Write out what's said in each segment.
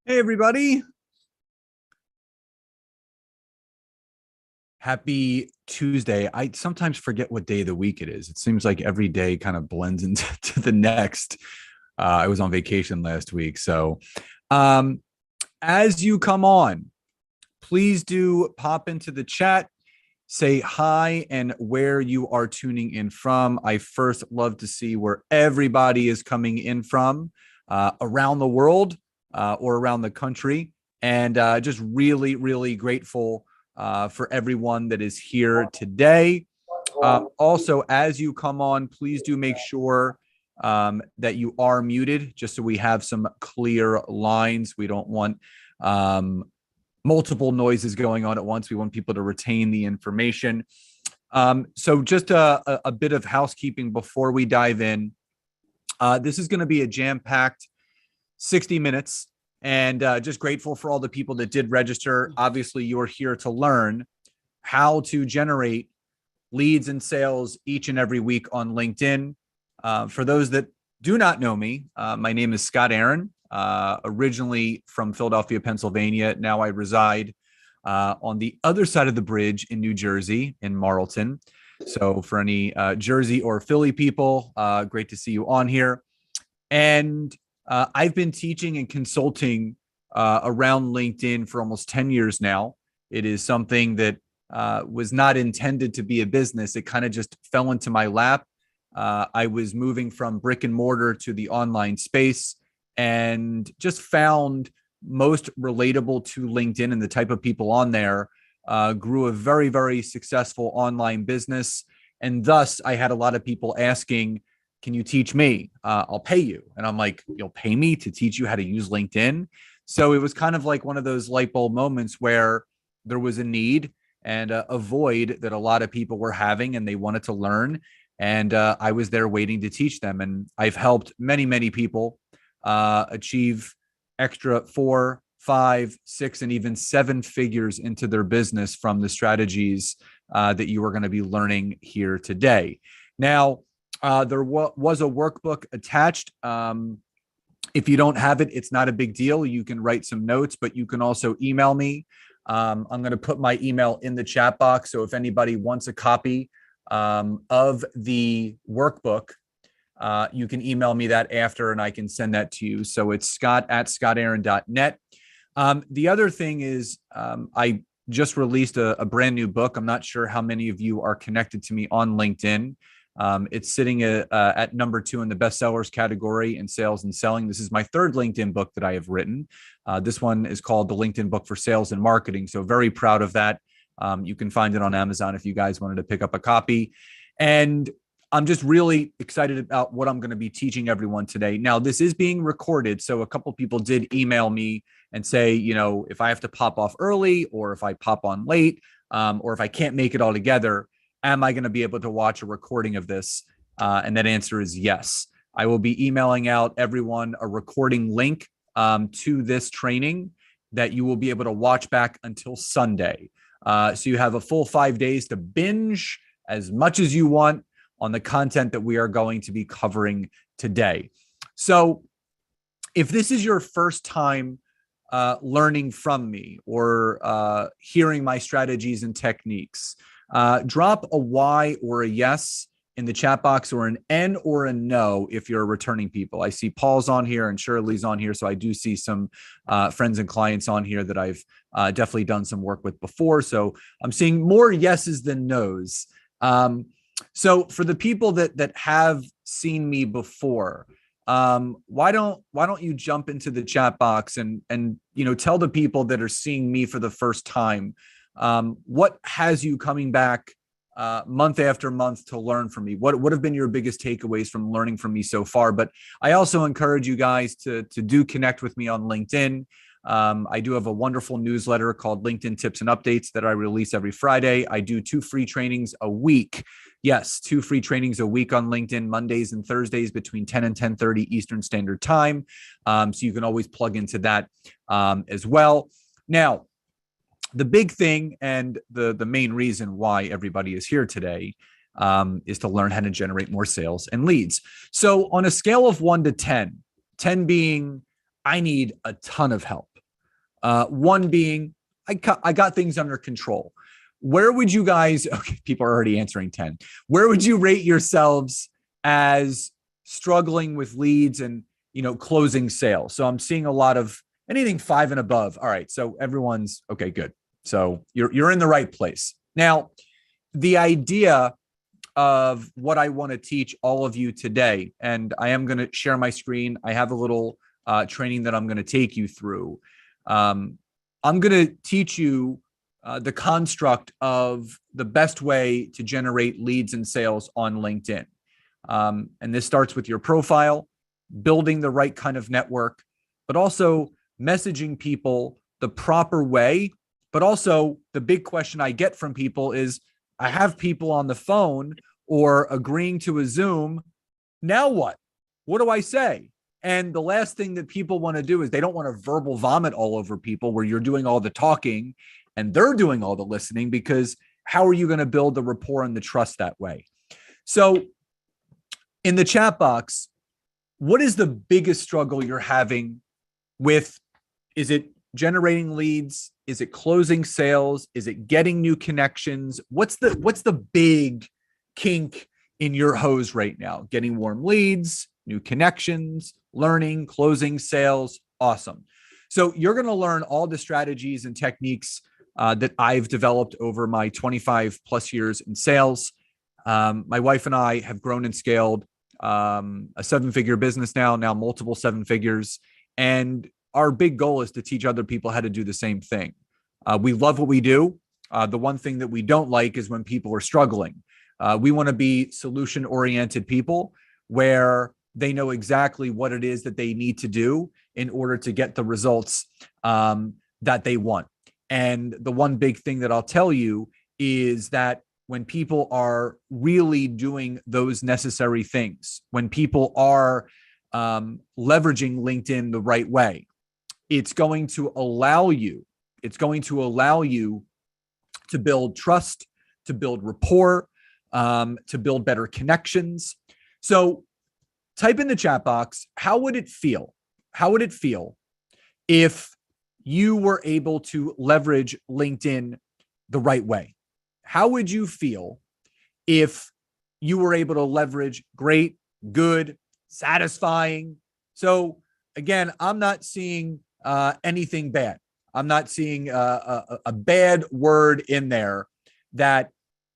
Hey, everybody. Happy Tuesday. I sometimes forget what day of the week it is. It seems like every day kind of blends into to the next. I was on vacation last week. Um, as you come on, please do pop into the chat, say hi and where you are tuning in from. I first love to see where everybody is coming in from around the world or around the country. And just really, really grateful for everyone that is here today. Also, as you come on, please do make sure that you are muted just so we have some clear lines. We don't want multiple noises going on at once. We want people to retain the information. So just a bit of housekeeping before we dive in. This is going to be a jam-packed 60 minutes, and just grateful for all the people that did register. Obviously, you're here to learn how to generate leads and sales each and every week on LinkedIn. For those that do not know me, my name is Scott Aaron, originally from Philadelphia, Pennsylvania. Now I reside on the other side of the bridge in New Jersey, in Marlton. So for any Jersey or Philly people, great to see you on here. And I've been teaching and consulting around LinkedIn for almost 10 years now. It is something that was not intended to be a business. It kind of just fell into my lap. I was moving from brick and mortar to the online space and just found most relatable to LinkedIn and the type of people on there, grew a very, very successful online business. And thus I had a lot of people asking, can you teach me? I'll pay you. And I'm like, you'll pay me to teach you how to use LinkedIn? So it was kind of like one of those light bulb moments where there was a need and a void that a lot of people were having and they wanted to learn. And I was there waiting to teach them. And I've helped many, many people achieve extra 4, 5, 6, and even 7 figures into their business from the strategies that you are going to be learning here today. Now, there was a workbook attached. If you don't have it, it's not a big deal. You can write some notes, but you can also email me. I'm going to put my email in the chat box. So if anybody wants a copy of the workbook, you can email me that after and I can send that to you. So it's scott@scottaaron.net. The other thing is I just released a brand new book. I'm not sure how many of you are connected to me on LinkedIn. It's sitting at number 2 in the bestsellers category in sales and selling. This is my 3rd LinkedIn book that I have written. This one is called The LinkedIn Book for Sales and Marketing. So very proud of that. You can find it on Amazon if you guys wanted to pick up a copy. And I'm just really excited about what I'm going to be teaching everyone today. Now, this is being recorded. So a couple people did email me and say, if I have to pop off early or if I pop on late or if I can't make it all together, am I going to be able to watch a recording of this? And that answer is yes. I will be emailing out everyone a recording link to this training that you will be able to watch back until Sunday. So you have a full 5 days to binge as much as you want on the content that we are going to be covering today. So if this is your first time learning from me or hearing my strategies and techniques, drop a Y or a yes in the chat box, or an N or a no if you're returning people. I see Paul's on here and Shirley's on here. So I do see some friends and clients on here that I've definitely done some work with before. So I'm seeing more yeses than nos. So for the people that have seen me before, why don't you jump into the chat box and tell the people that are seeing me for the first time, what has you coming back month after month to learn from me? What have been your biggest takeaways from learning from me so far? But I also encourage you guys to do connect with me on LinkedIn. I do have a wonderful newsletter called LinkedIn Tips and Updates that I release every Friday. I do 2 free trainings a week. Yes, 2 free trainings a week on LinkedIn, Mondays and Thursdays between 10 and 10:30 Eastern Standard Time. So you can always plug into that as well. Now, the big thing and the main reason why everybody is here today is to learn how to generate more sales and leads. So on a scale of 1 to 10, 10 being I need a ton of help, One being, I got things under control. Where would you guys, okay, people are already answering 10. Where would you rate yourselves as struggling with leads and, closing sales? So I'm seeing a lot of anything 5 and above. All right. So everyone's okay, good. So you're in the right place. Now, the idea of what I want to teach all of you today, and I am going to share my screen. I have a little training that I'm going to take you through. I'm going to teach you the construct of the best way to generate leads and sales on LinkedIn. And this starts with your profile, building the right kind of network, but also messaging people the proper way. But also, the big question I get from people is, I have people on the phone or agreeing to a Zoom. Now what? What do I say? And the last thing that people want to do is they don't want to verbal vomit all over people where you're doing all the talking and they're doing all the listening, because how are you going to build the rapport and the trust that way? So in the chat box, what is the biggest struggle you're having with? Is it generating leads? Is it closing sales? Is it getting new connections? What's the big kink in your hose right now? Getting warm leads, new connections, learning, closing sales. Awesome. So you're going to learn all the strategies and techniques that I've developed over my 25 plus years in sales. My wife and I have grown and scaled a 7-figure business now multiple 7 figures. And our big goal is to teach other people how to do the same thing. We love what we do. The one thing that we don't like is when people are struggling. We want to be solution-oriented people where they know exactly what it is that they need to do in order to get the results that they want. And the one big thing that I'll tell you is that when people are really doing those necessary things, when people are leveraging LinkedIn the right way, it's going to allow you to build trust, to build rapport, to build better connections. So type in the chat box, how would it feel? How would it feel if you were able to leverage LinkedIn the right way? How would you feel if you were able to leverage great, good, satisfying? So again, I'm not seeing anything bad. I'm not seeing a bad word in there that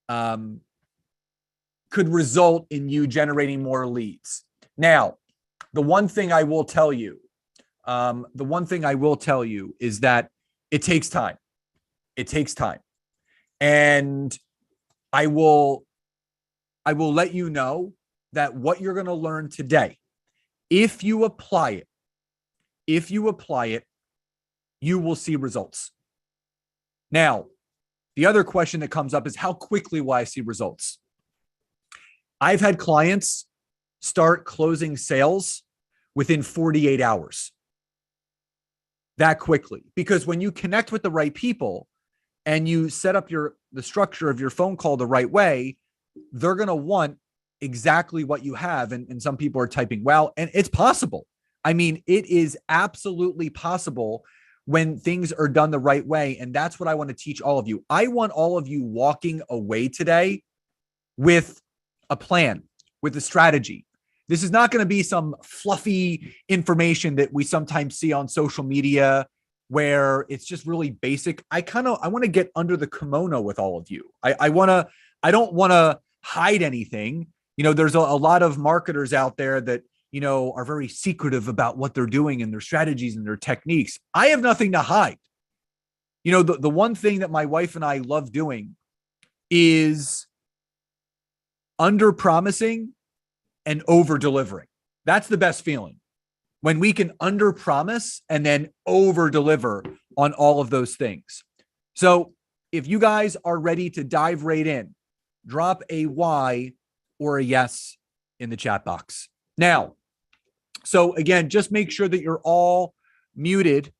could result in you generating more leads. Now, the one thing I will tell you is that it takes time. It takes time. And I will let you know that what you're going to learn today, if you apply it, you will see results. Now, the other question that comes up is, how quickly will I see results? I've had clients start closing sales within 48 hours. That quickly. Because when you connect with the right people and you set up the structure of your phone call the right way, they're going to want exactly what you have. And some people are typing, wow, and it's possible. I mean, it is absolutely possible when things are done the right way. And that's what I want to teach all of you. I want all of you walking away today with a plan, with a strategy. This is not going to be some fluffy information that we sometimes see on social media where it's just really basic. I want to get under the kimono with all of you. I don't want to hide anything. There's a lot of marketers out there that, are very secretive about what they're doing and their strategies and their techniques. I have nothing to hide. The one thing that my wife and I love doing is under promising and over delivering. That's the best feeling, when we can under promise and then over deliver on all of those things. So if you guys are ready to dive right in, drop a Y or a yes in the chat box. Now, so again, just make sure that you're all muted,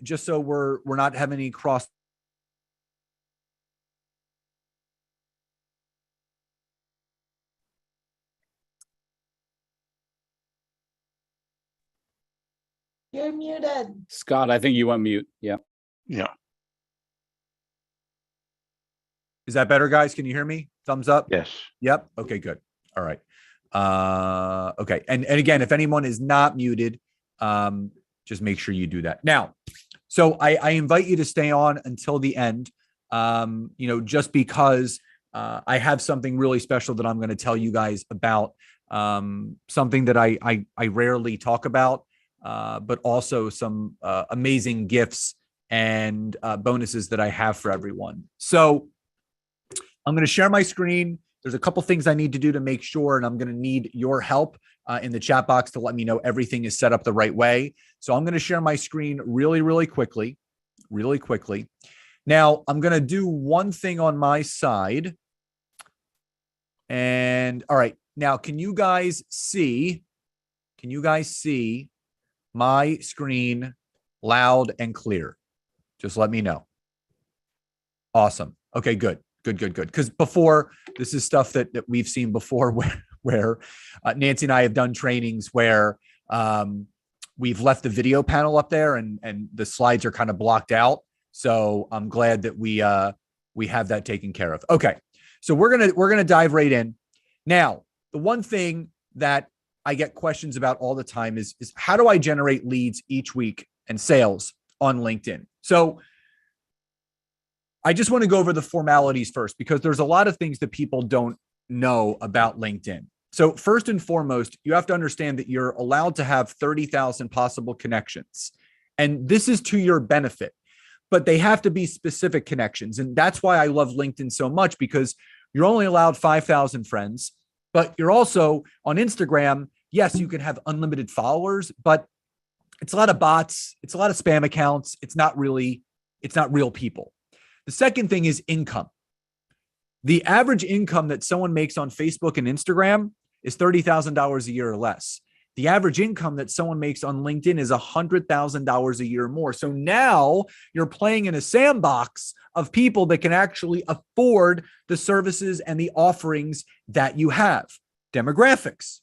just so we're not having any cross. You're muted. Scott, I think you went mute. Yeah. Yeah. Is that better, guys? Can you hear me? Thumbs up. Yes. Yep. Okay, good. All right. Okay. And again, if anyone is not muted, just make sure you do that. Now, so I invite you to stay on until the end, just because I have something really special that I'm going to tell you guys about, something that I rarely talk about, but also some amazing gifts and bonuses that I have for everyone. So I'm going to share my screen. There's a couple things I need to do to make sure, and I'm going to need your help in the chat box to let me know everything is set up the right way. So I'm going to share my screen really quickly. Now, I'm going to do one thing on my side. And all right, now can you guys see my screen loud and clear? Just let me know. Awesome. Okay, good. Because before, this is stuff that we've seen before where Nancy and I have done trainings where we've left the video panel up there and the slides are kind of blocked out. So I'm glad that we have that taken care of. Okay, so we're gonna dive right in. Now, the one thing that I get questions about all the time is how do I generate leads each week and sales on LinkedIn? So I just want to go over the formalities first, because there's a lot of things that people don't know about LinkedIn. So first and foremost, you have to understand that you're allowed to have 30,000 possible connections. And this is to your benefit, but they have to be specific connections. And that's why I love LinkedIn so much, because you're only allowed 5,000 friends, but you're also on Instagram. Yes, you can have unlimited followers, but it's a lot of bots. It's a lot of spam accounts. It's not real people. The second thing is income. The average income that someone makes on Facebook and Instagram is $30,000 a year or less. The average income that someone makes on LinkedIn is $100,000 a year more. So now you're playing in a sandbox of people that can actually afford the services and the offerings that you have. Demographics,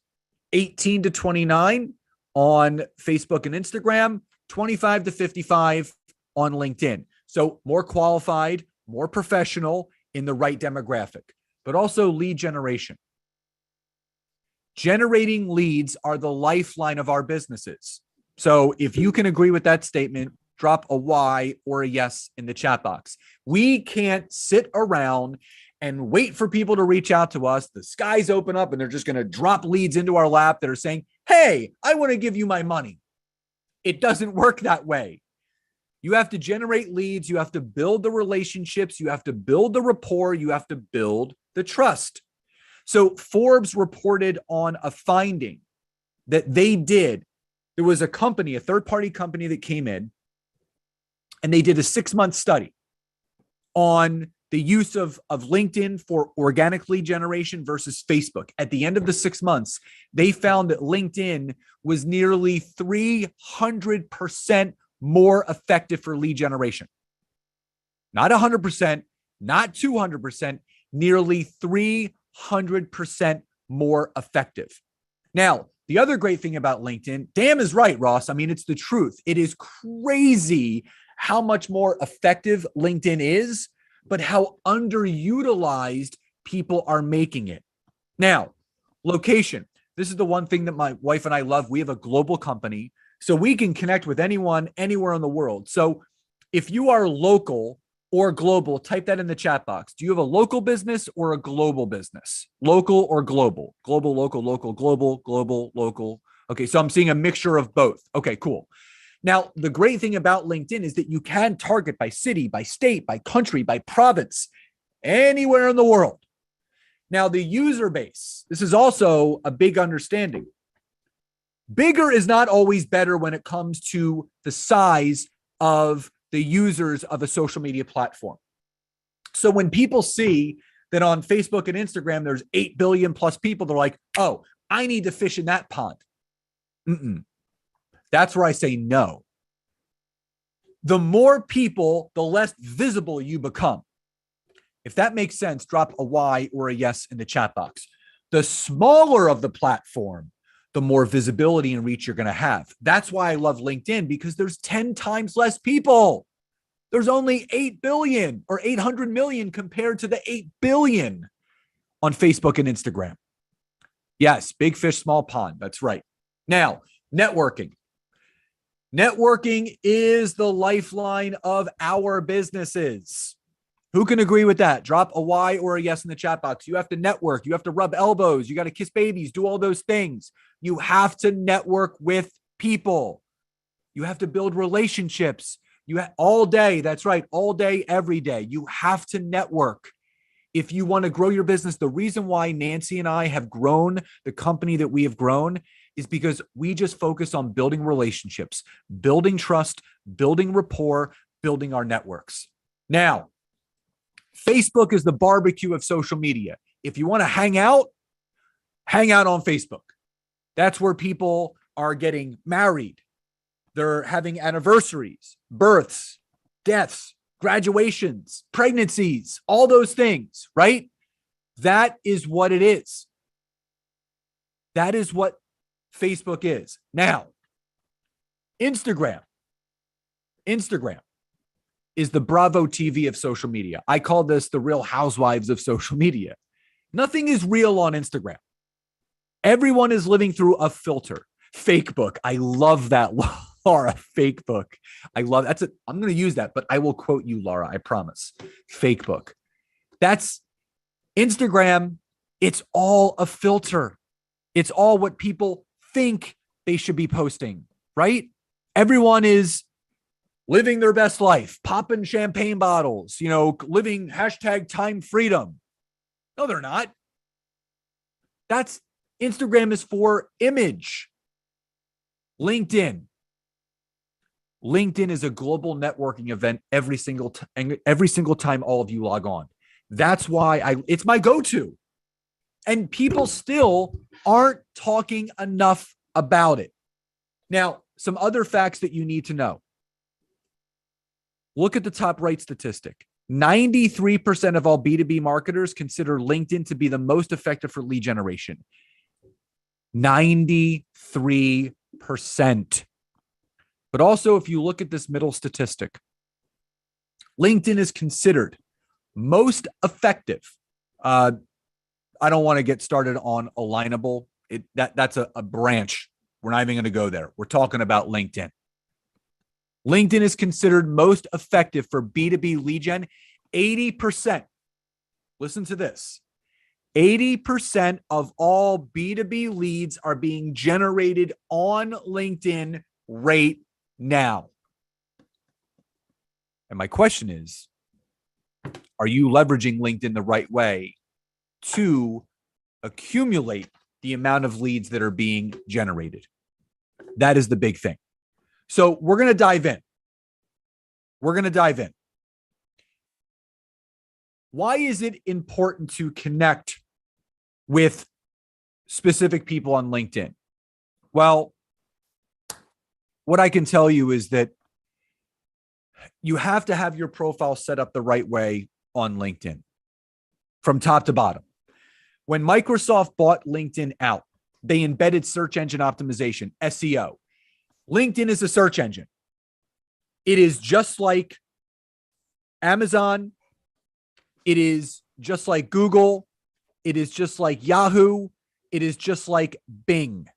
18 to 29 on Facebook and Instagram, 25 to 55 on LinkedIn. So more qualified, more professional in the right demographic, but also lead generation. Generating leads are the lifeline of our businesses. So if you can agree with that statement, drop a Y or a yes in the chat box. We can't sit around and wait for people to reach out to us. The skies open up and they're just going to drop leads into our lap that are saying, hey, I want to give you my money. It doesn't work that way. You have to generate leads. You have to build the relationships. You have to build the rapport. You have to build the trust. So Forbes reported on a finding that they did. There was a company, a third-party company that came in, and they did a 6-month study on the use of LinkedIn for organic lead generation versus Facebook. At the end of the 6 months, they found that LinkedIn was nearly 300% more effective for lead generation. Not 100%, not 200%, nearly 300% more effective. Now, the other great thing about LinkedIn, damn is right, Ross. I mean, it's the truth. It is crazy how much more effective LinkedIn is, but how underutilized people are making it. Now, location. This is the one thing that my wife and I love. We have a global company, so we can connect with anyone, anywhere in the world. So if you are local or global, type that in the chat box. Do you have a local business or a global business? Local or global? Global, local, global, local. Okay, so I'm seeing a mixture of both. Okay, cool. Now, the great thing about LinkedIn is that you can target by city, by state, by country, by province, anywhere in the world. Now, the user base, this is also a big understanding. Bigger is not always better when it comes to the size of the users of a social media platform. So when people see that on Facebook and Instagram, there's 8 billion plus people, they're like, oh, I need to fish in that pond. That's where I say no. The more people, the less visible you become. If that makes sense, drop a Y or a yes in the chat box. The smaller of the platform, the more visibility and reach you're going to have. That's why I love LinkedIn, because there's 10 times less people. There's only 8 billion or 800 million compared to the 8 billion on Facebook and Instagram. Yes, big fish, small pond. That's right. Now, networking. Networking is the lifeline of our businesses. Who can agree with that? Drop a Y or a yes in the chat box. You have to network. You have to rub elbows. You got to kiss babies, do all those things. You have to network with people. You have to build relationships. All day. That's right. All day, every day. You have to network. If you want to grow your business, the reason why Nancy and I have grown the company that we have grown is because we just focus on building relationships, building trust, building rapport, building our networks. Now, Facebook is the barbecue of social media. If you want to hang out on Facebook. That's where people are getting married. They're having anniversaries, births, deaths, graduations, pregnancies, all those things, right? That is what it is. That is what Facebook is. Now, Instagram is the Bravo TV of social media. I call this the Real Housewives of social media. Nothing is real on Instagram. Everyone is living through a filter. Fake book. I love that, Laura. Fake book. I love that's it. I'm going to use that, but I will quote you, Laura. I promise. Fake book. That's Instagram. It's all a filter. It's all what people think they should be posting, right? Everyone is living their best life, popping champagne bottles, living #time freedom. No, they're not. Instagram is for image. LinkedIn is a global networking event every single time all of you log on. That's why it's my go-to. And people still aren't talking enough about it. Now, some other facts that you need to know. Look at the top right statistic. 93% of all B2B marketers consider LinkedIn to be the most effective for lead generation. 93%. But also, if you look at this middle statistic, LinkedIn is considered most effective. I don't want to get started on Alignable. That's a branch. We're not even going to go there. We're talking about LinkedIn. LinkedIn is considered most effective for B2B lead gen. 80%. Listen to this. 80% of all B2B leads are being generated on LinkedIn right now. And my question is, are you leveraging LinkedIn the right way to accumulate the amount of leads that are being generated? That is the big thing. So we're going to dive in. Why is it important to connect with specific people on LinkedIn? Well, what I can tell you is that you have to have your profile set up the right way on LinkedIn from top to bottom. When Microsoft bought LinkedIn out, they embedded search engine optimization, SEO. LinkedIn is a search engine. It is just like Amazon. It is just like Google. It is just like Yahoo. It is just like Bing.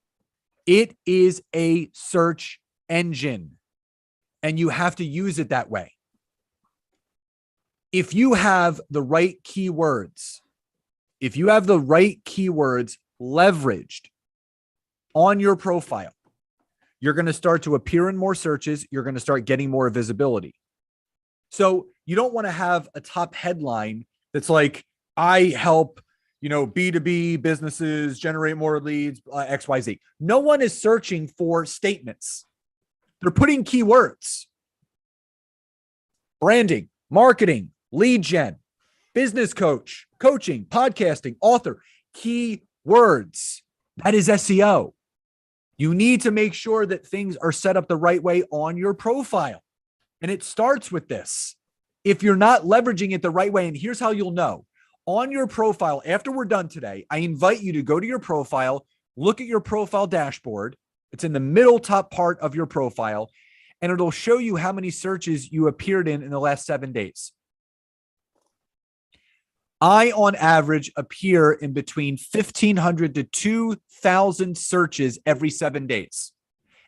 It is a search engine, and you have to use it that way. If you have the right keywords, leveraged on your profile, you're going to start to appear in more searches. You're going to start getting more visibility. So you don't want to have a top headline that's like, I help, B2B businesses generate more leads, XYZ. No one is searching for statements. They're putting keywords. Branding, marketing, lead gen, business coach, coaching, podcasting, author, keywords. That is SEO. You need to make sure that things are set up the right way on your profile. And it starts with this. If you're not leveraging it the right way, and here's how you'll know. On your profile, after we're done today, I invite you to go to your profile, look at your profile dashboard. It's in the middle top part of your profile, and it'll show you how many searches you appeared in the last 7 days. I, on average, appear in between 1,500 to 2,000 searches every 7 days.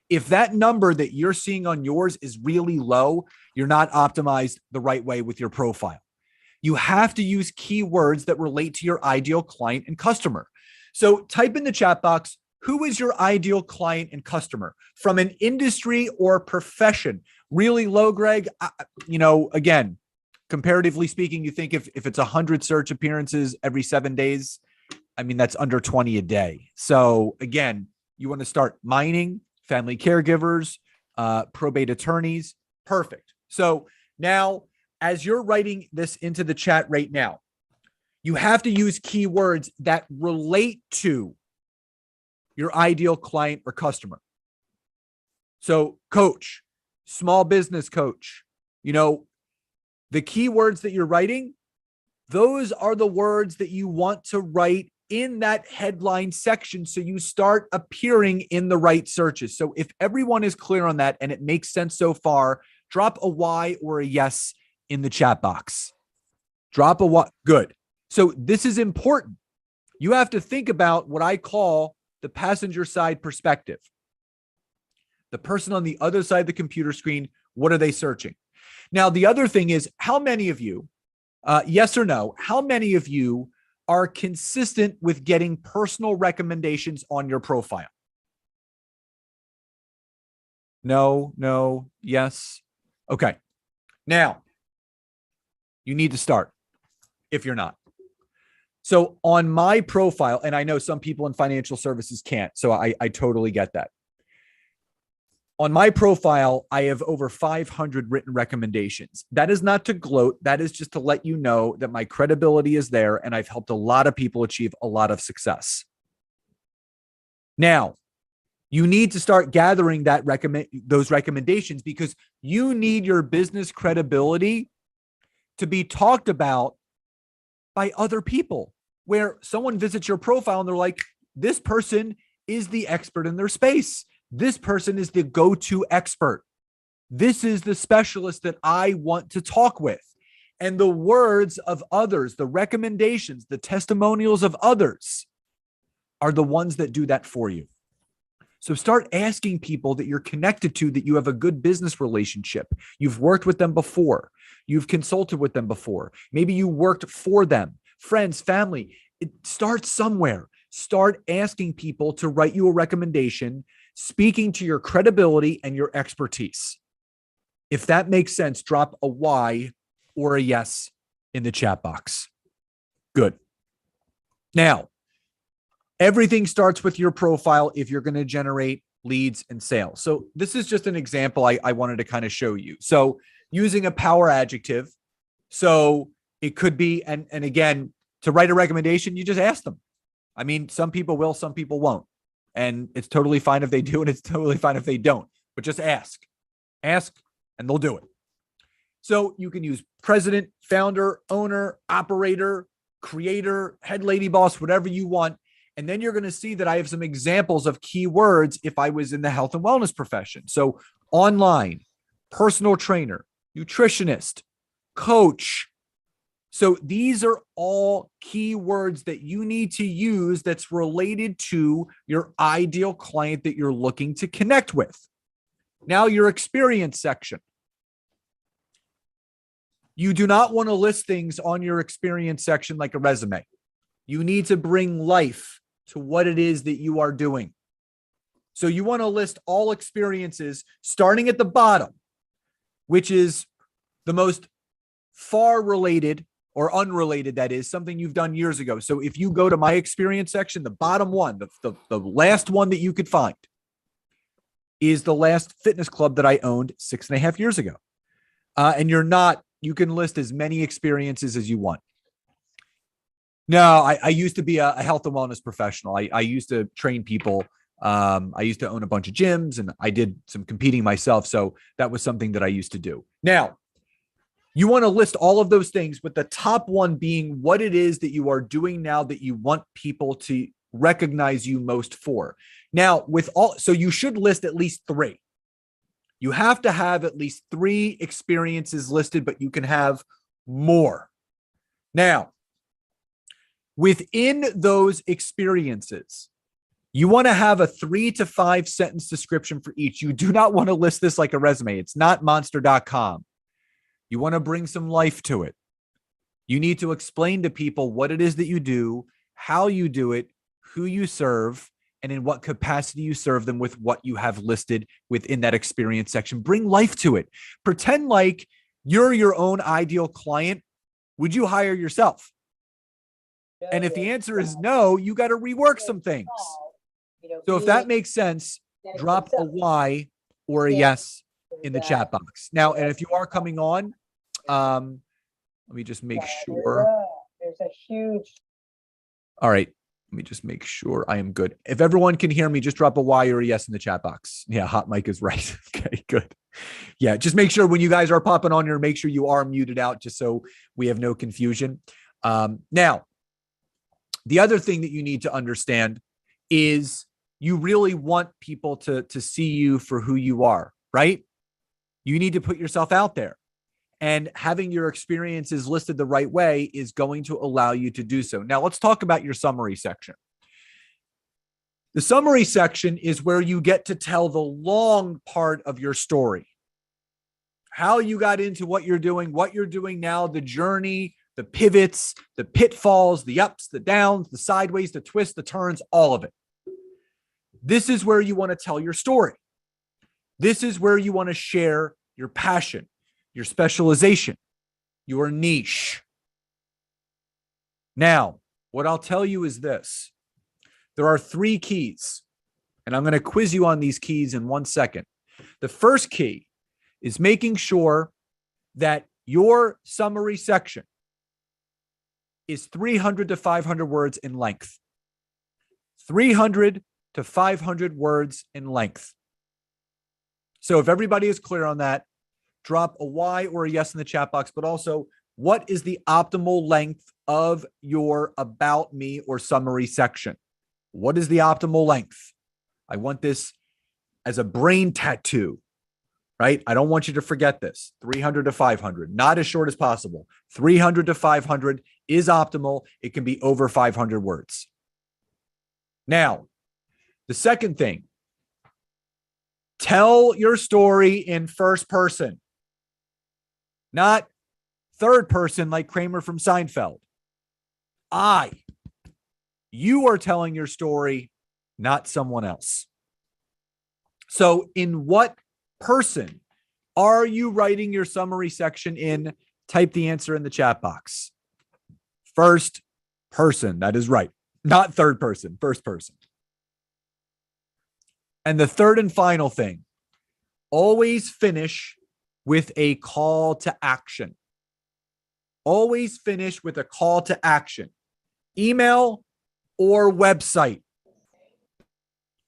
If that number that you're seeing on yours is really low, you're not optimized the right way with your profile. You have to use keywords that relate to your ideal client and customer. So type in the chat box, who is your ideal client and customer from an industry or profession? Really low, Greg? Again, comparatively speaking, you think if it's 100 search appearances every 7 days, I mean, that's under 20 a day. So again, you want to start mining, family caregivers, probate attorneys. Perfect. So now, as you're writing this into the chat right now, you have to use keywords that relate to your ideal client or customer. So coach, small business coach, the keywords that you're writing, those are the words that you want to write in that headline section so you start appearing in the right searches. So if everyone is clear on that and it makes sense so far, drop a Y or a yes in the chat box. Drop a Y. Good. So this is important. You have to think about what I call the passenger side perspective. The person on the other side of the computer screen, what are they searching? Now, the other thing is, how many of you, yes or no, how many of you are consistent with getting personal recommendations on your profile? No, yes. Okay. Now, you need to start if you're not. So on my profile, and I know some people in financial services can't, so I totally get that. On my profile, I have over 500 written recommendations. That is not to gloat. That is just to let you know that my credibility is there and I've helped a lot of people achieve a lot of success. Now, you need to start gathering those recommendations because you need your business credibility to be talked about by other people, where someone visits your profile and they're like, this person is the expert in their space. This person is the go-to expert. This is the specialist that I want to talk with. And the words of others, the recommendations, the testimonials of others are the ones that do that for you. So start asking people that you're connected to, that you have a good business relationship. You've worked with them before. You've consulted with them before. Maybe you worked for them, friends, family. It starts somewhere. Start asking people to write you a recommendation, speaking to your credibility and your expertise. If that makes sense, drop a Y or a yes in the chat box. Good. Now, everything starts with your profile if you're going to generate leads and sales. So this is just an example I wanted to kind of show you. So using a power adjective. So it could be, and again, to write a recommendation, you just ask them. I mean, some people will, some people won't. And it's totally fine if they do, and it's totally fine if they don't. But just ask. Ask, and they'll do it. So you can use president, founder, owner, operator, creator, head lady boss, whatever you want. And then you're going to see that I have some examples of keywords if I was in the health and wellness profession. So online, personal trainer, nutritionist, coach. So these are all keywords that you need to use that's related to your ideal client that you're looking to connect with. Now, your experience section. You do not want to list things on your experience section like a resume. You need to bring life to what it is that you are doing. So you want to list all experiences starting at the bottom, which is the most far related or unrelated, that is something you've done years ago. So if you go to my experience section, the bottom one, the last one that you could find is the last fitness club that I owned 6.5 years ago. And you can list as many experiences as you want. No, I used to be a health and wellness professional. I used to train people. I used to own a bunch of gyms and I did some competing myself. So that was something that I used to do. Now, you want to list all of those things, with the top one being what it is that you are doing now that you want people to recognize you most for. Now, so you should list at least 3. You have to have at least 3 experiences listed, but you can have more. Now, within those experiences, you want to have a 3 to 5 sentence description for each. You do not want to list this like a resume. It's not monster.com. You want to bring some life to it. You need to explain to people what it is that you do, how you do it, who you serve, and in what capacity you serve them with what you have listed within that experience section. Bring life to it. Pretend like you're your own ideal client. Would you hire yourself? And if the answer is no, you got to rework some things. So if that makes sense, drop a Y or a yes in the chat box. Now, and if you are coming on, let me just make sure. There's a huge. All right. Let me just make sure I am good. If everyone can hear me, just drop a Y or a yes in the chat box. Yeah, Hot Mic is right. Okay, good. Yeah, just make sure when you guys are popping on here, make sure you are muted out just so we have no confusion. Now, the other thing that you need to understand is you really want people to see you for who you are, right? You need to put yourself out there. And having your experiences listed the right way is going to allow you to do so. Now, let's talk about your summary section. The summary section is where you get to tell the long part of your story. How you got into what you're doing now, the journey, the pivots, the pitfalls, the ups, the downs, the sideways, the twists, the turns, all of it. This is where you want to tell your story. This is where you want to share your passion, your specialization, your niche. Now, what I'll tell you is this. There are 3 keys, and I'm going to quiz you on these keys in 1 second. The first key is making sure that your summary section is 300 to 500 words in length. 300 to 500 words in length. So if everybody is clear on that, drop a Y or a yes in the chat box, but also what is the optimal length of your about me or summary section? What is the optimal length? I want this as a brain tattoo, right? I don't want you to forget this. 300 to 500, not as short as possible. 300 to 500 is optimal. It can be over 500 words. Now, the second thing, tell your story in first person, not third person like Kramer from Seinfeld. You are telling your story, not someone else. So in what person are you writing your summary section in? Type the answer in the chat box. First person. That is right. Not third person, first person. And the third and final thing, always finish with a call to action. Always finish with a call to action. Email or website.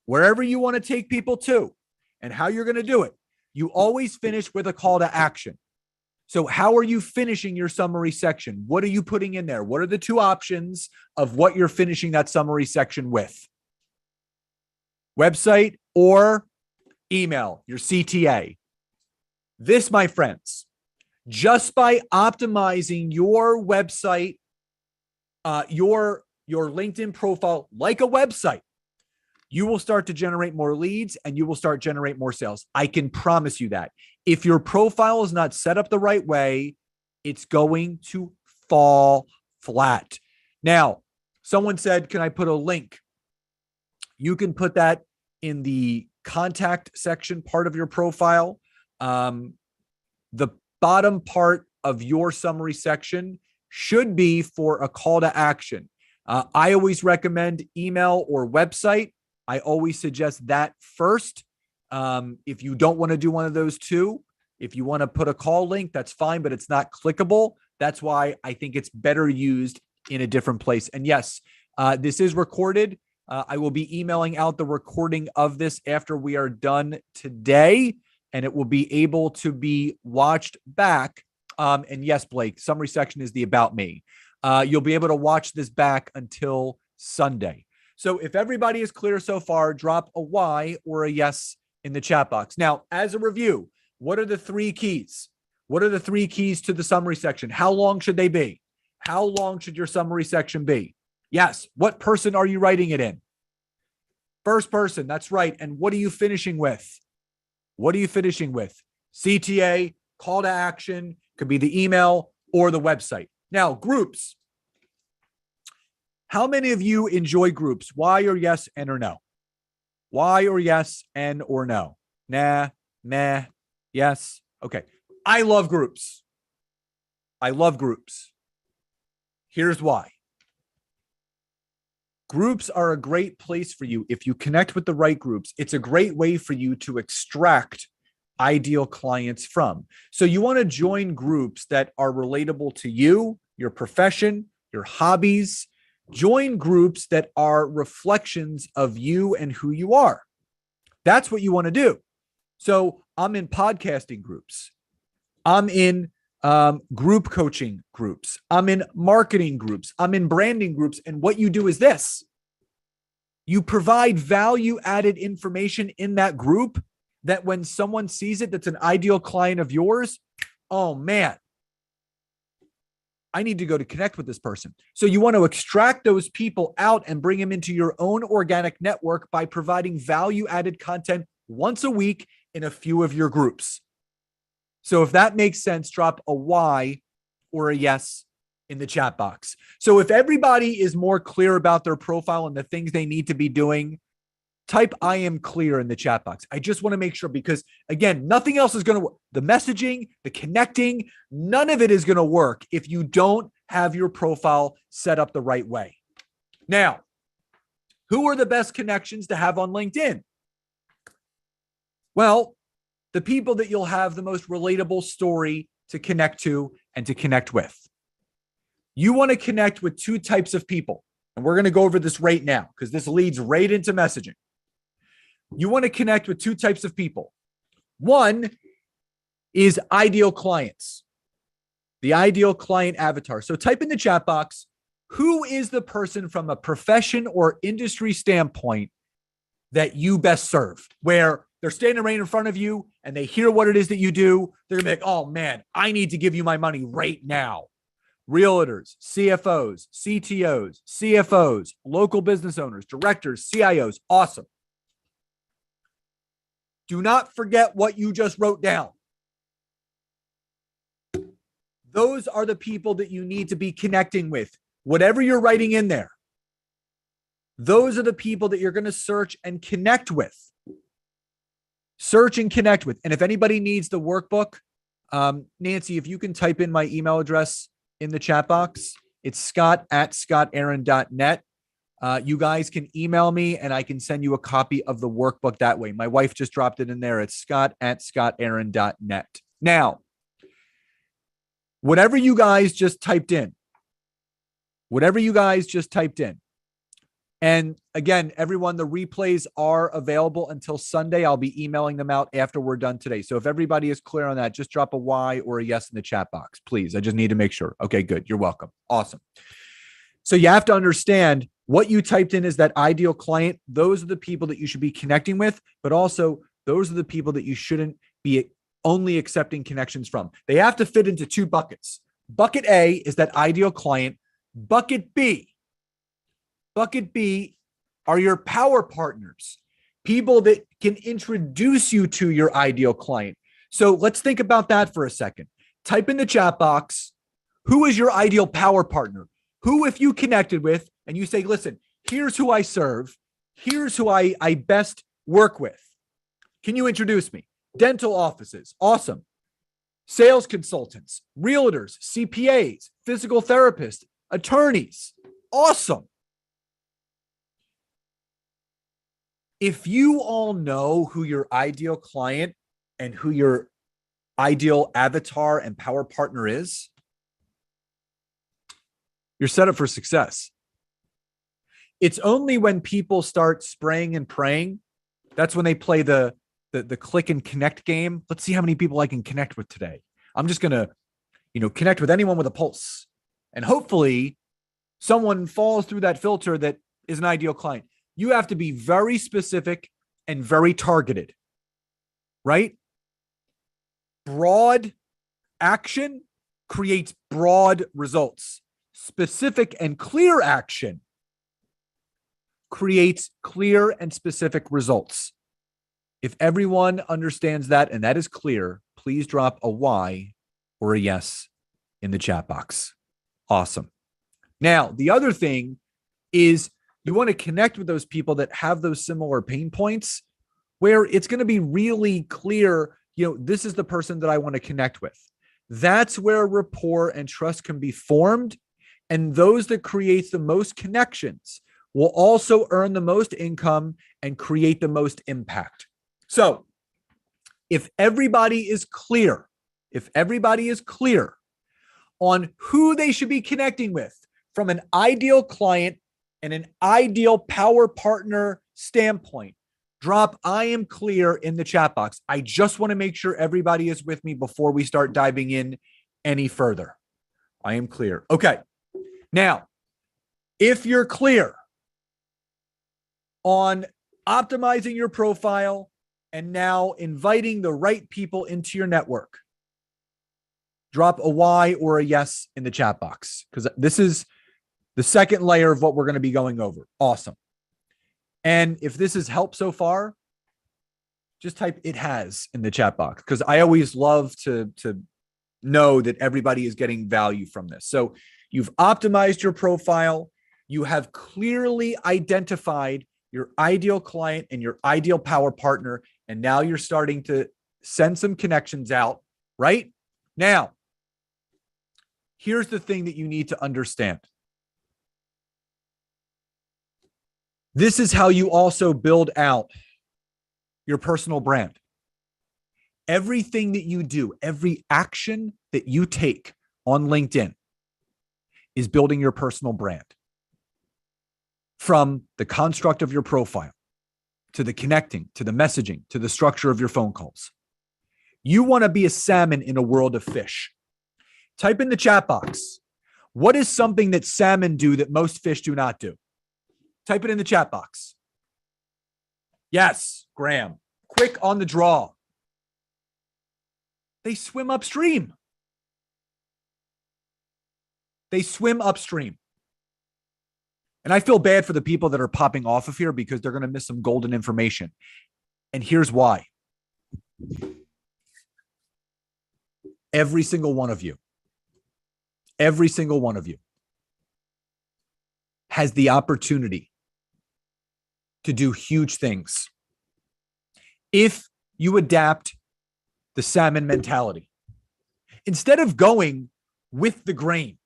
Wherever you want to take people to and how you're going to do it, you always finish with a call to action. So how are you finishing your summary section? What are you putting in there? What are the 2 options of what you're finishing that summary section with? Website or email, your CTA. This, my friends, just by optimizing your website, your LinkedIn profile like a website, you will start to generate more leads and you will start to generate more sales. I can promise you that. If your profile is not set up the right way, it's going to fall flat. Now, someone said, can I put a link? You can put that in the contact section part of your profile. The bottom part of your summary section should be for a call to action. I always recommend email or website. I always suggest that first. If you don't want to do one of those 2, if you want to put a call link, that's fine, but it's not clickable. That's why I think it's better used in a different place. And yes, this is recorded. I will be emailing out the recording of this after we are done today, and it will be able to be watched back. And yes, Blake, summary section is the about me. You'll be able to watch this back until Sunday. So if everybody is clear so far, drop a Y or a yes in the chat box. Now, as a review, what are the 3 keys? What are the 3 keys to the summary section? How long should they be? How long should your summary section be? Yes. What person are you writing it in? First person. That's right. And what are you finishing with? What are you finishing with? CTA, call to action, could be the email or the website. Now, groups. How many of you enjoy groups? Why or yes and or no? Why or yes and or no? Nah, meh, yes. Okay. I love groups. I love groups. Here's why. Groups are a great place for you. If you connect with the right groups, it's a great way for you to extract ideal clients from. So you want to join groups that are relatable to you, your profession, your hobbies. Join groups that are reflections of you and who you are. That's what you want to do. So I'm in podcasting groups. I'm in group coaching groups. I'm in marketing groups. I'm in branding groups. And what you do is this. You provide value-added information in that group that when someone sees it, that's an ideal client of yours, oh man, I need to go to connect with this person. So you want to extract those people out and bring them into your own organic network by providing value-added content once a week in a few of your groups. So if that makes sense, drop a Y or a yes in the chat box. So if everybody is more clear about their profile and the things they need to be doing, type I am clear in the chat box. I just want to make sure because, again, nothing else is going to work. The messaging, the connecting, none of it is going to work if you don't have your profile set up the right way. Now, who are the best connections to have on LinkedIn? Well, the people that you'll have the most relatable story to connect to and to connect with. You want to connect with 2 types of people. And we're going to go over this right now because this leads right into messaging. You want to connect with 2 types of people. One is ideal clients, the ideal client avatar. So type in the chat box, who is the person from a profession or industry standpoint that you best serve, where they're standing right in front of you and they hear what it is that you do. They're gonna be like, oh man, I need to give you my money right now. Realtors, CFOs, CTOs, CFOs, local business owners, directors, CIOs. Awesome. Do not forget what you just wrote down. Those are the people that you need to be connecting with. Whatever you're writing in there, those are the people that you're going to search and connect with. Search and connect with. And if anybody needs the workbook, Nancy, if you can type in my email address in the chat box, it's scott@scottaaron.net. You guys can email me and I can send you a copy of the workbook that way. My wife just dropped it in there. It's scott@scottaaron.net. Now, whatever you guys just typed in, and again, everyone, the replays are available until Sunday. I'll be emailing them out after we're done today. So if everybody is clear on that, just drop a Y or a yes in the chat box, please. I just need to make sure. Okay, good. You're welcome. Awesome. So you have to understand what you typed in is that ideal client. Those are the people that you should be connecting with, but also those are the people that you shouldn't be only accepting connections from. They have to fit into 2 buckets. Bucket A is that ideal client. Bucket B are your power partners, people that can introduce you to your ideal client. So let's think about that for a second. Type in the chat box, who is your ideal power partner? Who, if you connected with and you say, listen, here's who I serve, here's who I best work with. Can you introduce me? Dental offices, awesome. Sales consultants, realtors, CPAs, physical therapists, attorneys, awesome. If you all know who your ideal client and who your ideal avatar and power partner is, you're set up for success. It's only when people start spraying and praying, that's when they play the click and connect game. Let's see how many people I can connect with today. I'm just going to, connect with anyone with a pulse. And hopefully someone falls through that filter that is an ideal client? You have to be very specific and very targeted, right? Broad action creates broad results. Specific and clear action creates clear and specific results. If everyone understands that and that is clear, please drop a Y or a yes in the chat box. Awesome. Now, the other thing is you want to connect with those people that have those similar pain points where it's going to be really clear, this is the person that I want to connect with. That's where rapport and trust can be formed. And those that create the most connections will also earn the most income and create the most impact. So if everybody is clear on who they should be connecting with from an ideal client and an ideal power partner standpoint, drop I am clear in the chat box. I just want to make sure everybody is with me before we start diving in any further. I am clear. Okay. Now, if you're clear on optimizing your profile and now inviting the right people into your network, drop a Y or a yes in the chat box, because this is the second layer of what we're going to be going over. Awesome. And if this has helped so far, just type "it has" in the chat box, because I always love to know that everybody is getting value from this. So you've optimized your profile. You have clearly identified your ideal client and your ideal power partner. And now you're starting to send some connections out, right? Now, here's the thing that you need to understand. This is how you also build out your personal brand. Everything that you do, every action that you take on LinkedIn is building your personal brand. From the construct of your profile, to the connecting, to the messaging, to the structure of your phone calls. You want to be a salmon in a world of fish. Type in the chat box, what is something that salmon do that most fish do not do? Type it in the chat box. Yes, Graham. Quick on the draw. They swim upstream. They swim upstream. And I feel bad for the people that are popping off of here because they're going to miss some golden information. And here's why. Every single one of you has the opportunity to do huge things if you adapt the salmon mentality. Instead of going with the grain,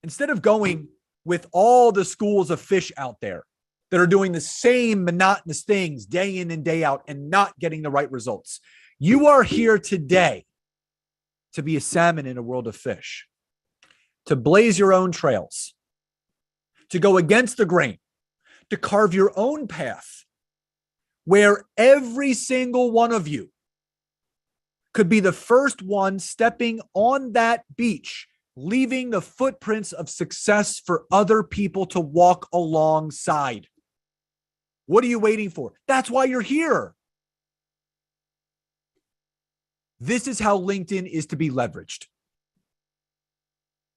instead of going with all the schools of fish out there that are doing the same monotonous things day in and day out and not getting the right results, you are here today to be a salmon in a world of fish, to blaze your own trails, to go against the grain, to carve your own path, where every single one of you could be the first one stepping on that beach, leaving the footprints of success for other people to walk alongside. What are you waiting for? That's why you're here. This is how LinkedIn is to be leveraged.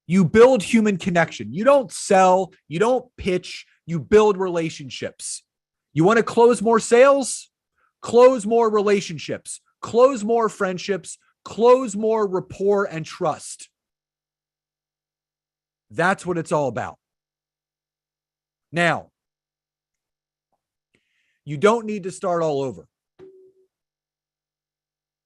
You build human connection. You don't sell, you don't pitch, you build relationships. You want to close more sales? Close more relationships, close more friendships, close more rapport and trust. That's what it's all about. Now, you don't need to start all over.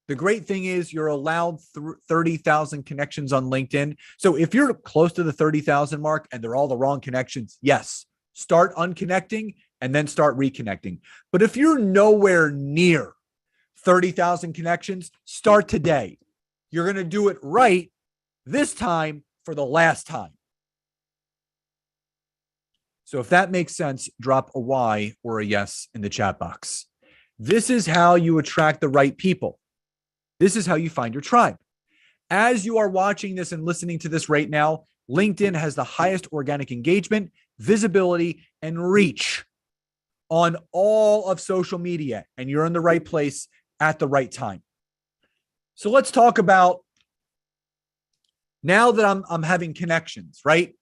The great thing is you're allowed 30,000 connections on LinkedIn. So if you're close to the 30,000 mark and they're all the wrong connections, yes, start unconnecting and then start reconnecting. But if you're nowhere near 30,000 connections, start today. You're going to do it right this time for the last time. So if that makes sense, drop a Y or a yes in the chat box. This is how you attract the right people. This is how you find your tribe. As you are watching this and listening to this right now, LinkedIn has the highest organic engagement visibility, and reach on all of social media, and you're in the right place at the right time. So let's talk about, now that I'm having connections, right?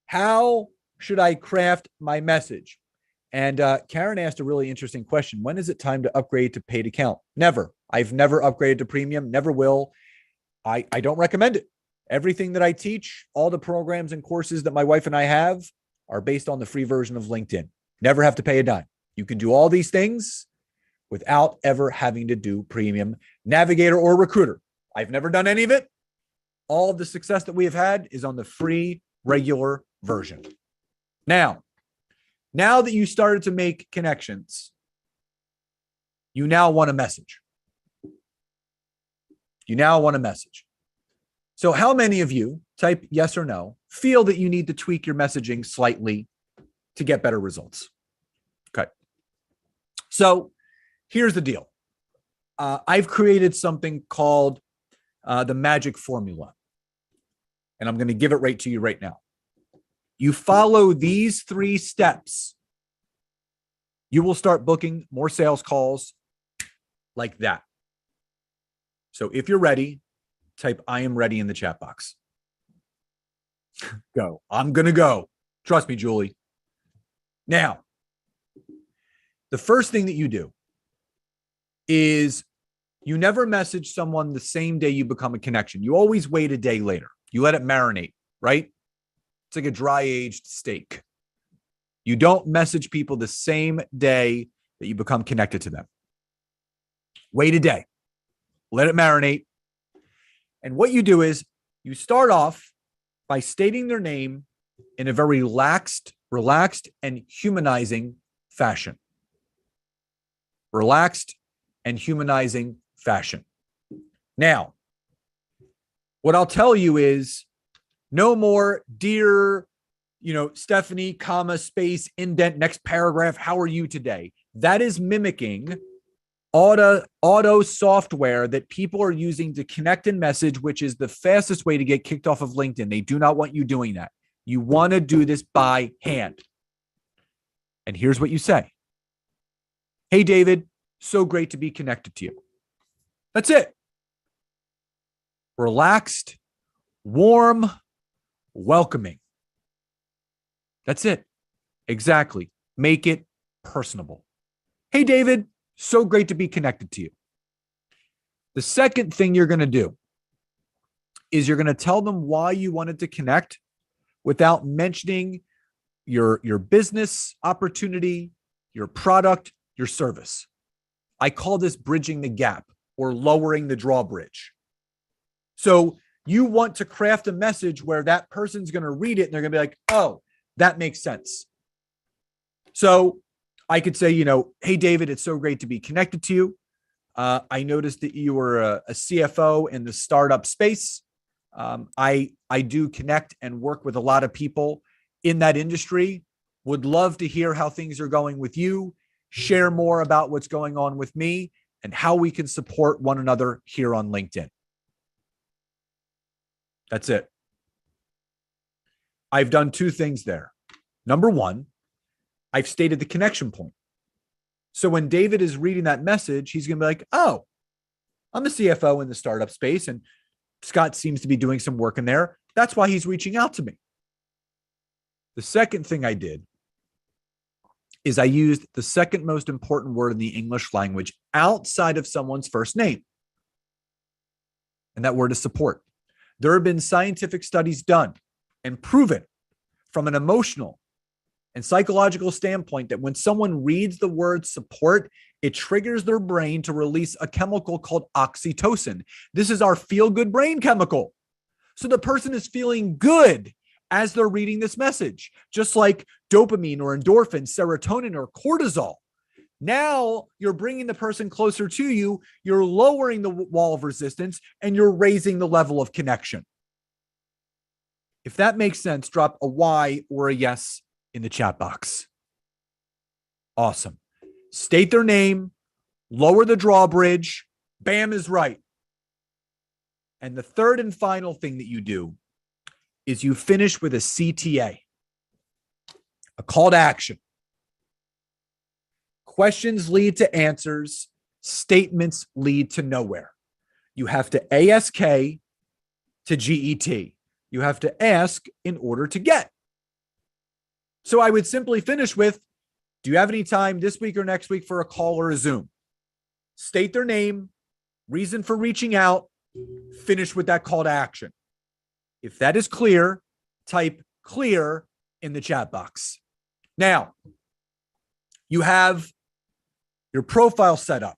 How should I craft my message? And Karen asked a really interesting question. When is it time to upgrade to paid account? Never. I've never upgraded to premium, never will. I don't recommend it. Everything that I teach, all the programs and courses that my wife and I have are based on the free version of LinkedIn. Never have to pay a dime. You can do all these things without ever having to do premium Navigator or Recruiter. I've never done any of it. All of the success that we have had is on the free regular version. Now that you started to make connections, you now want a message. You now want a message. So how many of you, type yes or no, feel that you need to tweak your messaging slightly to get better results? Okay. So here's the deal. I've created something called the magic formula, and I'm going to give it right to you right now. You follow these 3 steps, you will start booking more sales calls like that. So if you're ready, type I am ready in the chat box. Go. I'm going to go. Trust me, Julie. Now, the first thing that you do is you never message someone the same day you become a connection. You always wait a day later. You let it marinate, right? It's like a dry aged steak. You don't message people the same day that you become connected to them. Wait a day. Let it marinate. And what you do is you start off by stating their name in a very relaxed and humanizing fashion. Relaxed and humanizing fashion. Now, what I'll tell you is no more dear, Stephanie, comma, space, indent, next paragraph. How are you today? That is mimicking auto software that people are using to connect and message, which is the fastest way to get kicked off of LinkedIn. They do not want you doing that. You want to do this by hand. And here's what you say. Hey, David, so great to be connected to you. That's it. Relaxed, warm, welcoming. That's it. Exactly. Make it personable. Hey, David, so great to be connected to you. The second thing you're going to do is you're going to tell them why you wanted to connect without mentioning your business opportunity, your product, your service. I call this bridging the gap or lowering the drawbridge. So you want to craft a message where that person's going to read it and they're going to be like, oh, that makes sense. So I could say, hey, David, it's so great to be connected to you. I noticed that you were a CFO in the startup space. I do connect and work with a lot of people in that industry. Would love to hear how things are going with you, share more about what's going on with me, and how we can support one another here on LinkedIn. That's it. I've done 2 things there. Number 1, I've stated the connection point. So when David is reading that message, he's going to be like, oh, I'm a CFO in the startup space, and Scott seems to be doing some work in there. That's why he's reaching out to me. The second thing I did is I used the second most important word in the English language outside of someone's first name. And that word is support. There have been scientific studies done and proven from an emotional and psychological standpoint that when someone reads the word support, it triggers their brain to release a chemical called oxytocin. This is our feel-good brain chemical. So the person is feeling good as they're reading this message, just like dopamine or endorphin, serotonin or cortisol. Now you're bringing the person closer to you, you're lowering the wall of resistance, and you're raising the level of connection. If that makes sense, drop a Y or a yes in the chat box. Awesome. State their name, lower the drawbridge, bam is right. And the third and final thing that you do is you finish with a CTA. A call to action. Questions lead to answers. Statements lead to nowhere. You have to ask to get. You have to ask in order to get. So I would simply finish with, do you have any time this week or next week for a call or a Zoom? State their name, reason for reaching out, finish with that call to action. If that is clear, type clear in the chat box. Now, you have your profile set up.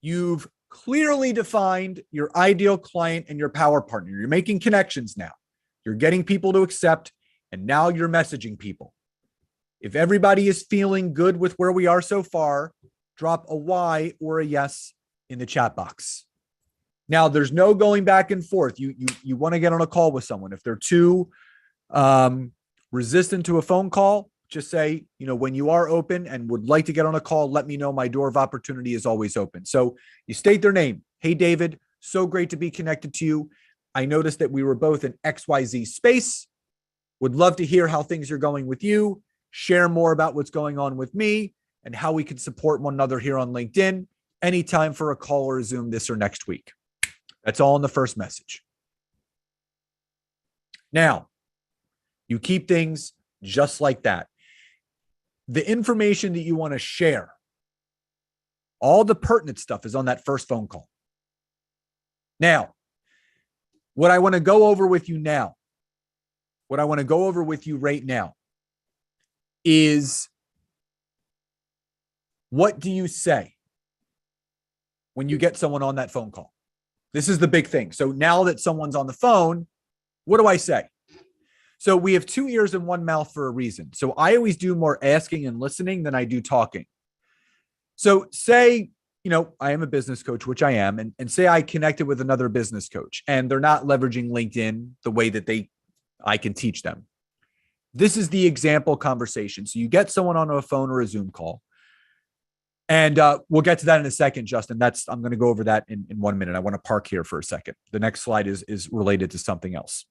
You've clearly defined your ideal client and your power partner. You're making connections now. You're getting people to accept, and now you're messaging people. If everybody is feeling good with where we are so far, drop a Y or a yes in the chat box. Now, there's no going back and forth. You want to get on a call with someone. If they're too resistant to a phone call, just say, when you are open and would like to get on a call, let me know. My door of opportunity is always open. So you state their name. Hey, David, so great to be connected to you. I noticed that we were both in XYZ space. Would love to hear how things are going with you. Share more about what's going on with me and how we can support one another here on LinkedIn. Anytime for a call or a Zoom this or next week. That's all in the first message. Now, you keep things just like that. The information that you want to share, all the pertinent stuff is on that first phone call. Now, what I want to go over with you now, what I want to go over with you right now is, what do you say when you get someone on that phone call? This is the big thing. So now that someone's on the phone, what do I say? So we have 2 ears and 1 mouth for a reason. So I always do more asking and listening than I do talking. So say, I am a business coach, which I am, and say I connected with another business coach and they're not leveraging LinkedIn the way that I can teach them. This is the example conversation. So you get someone on a phone or a Zoom call. And we'll get to that in a second, Justin. I'm going to go over that in 1 minute. I want to park here for a second. The next slide is related to something else.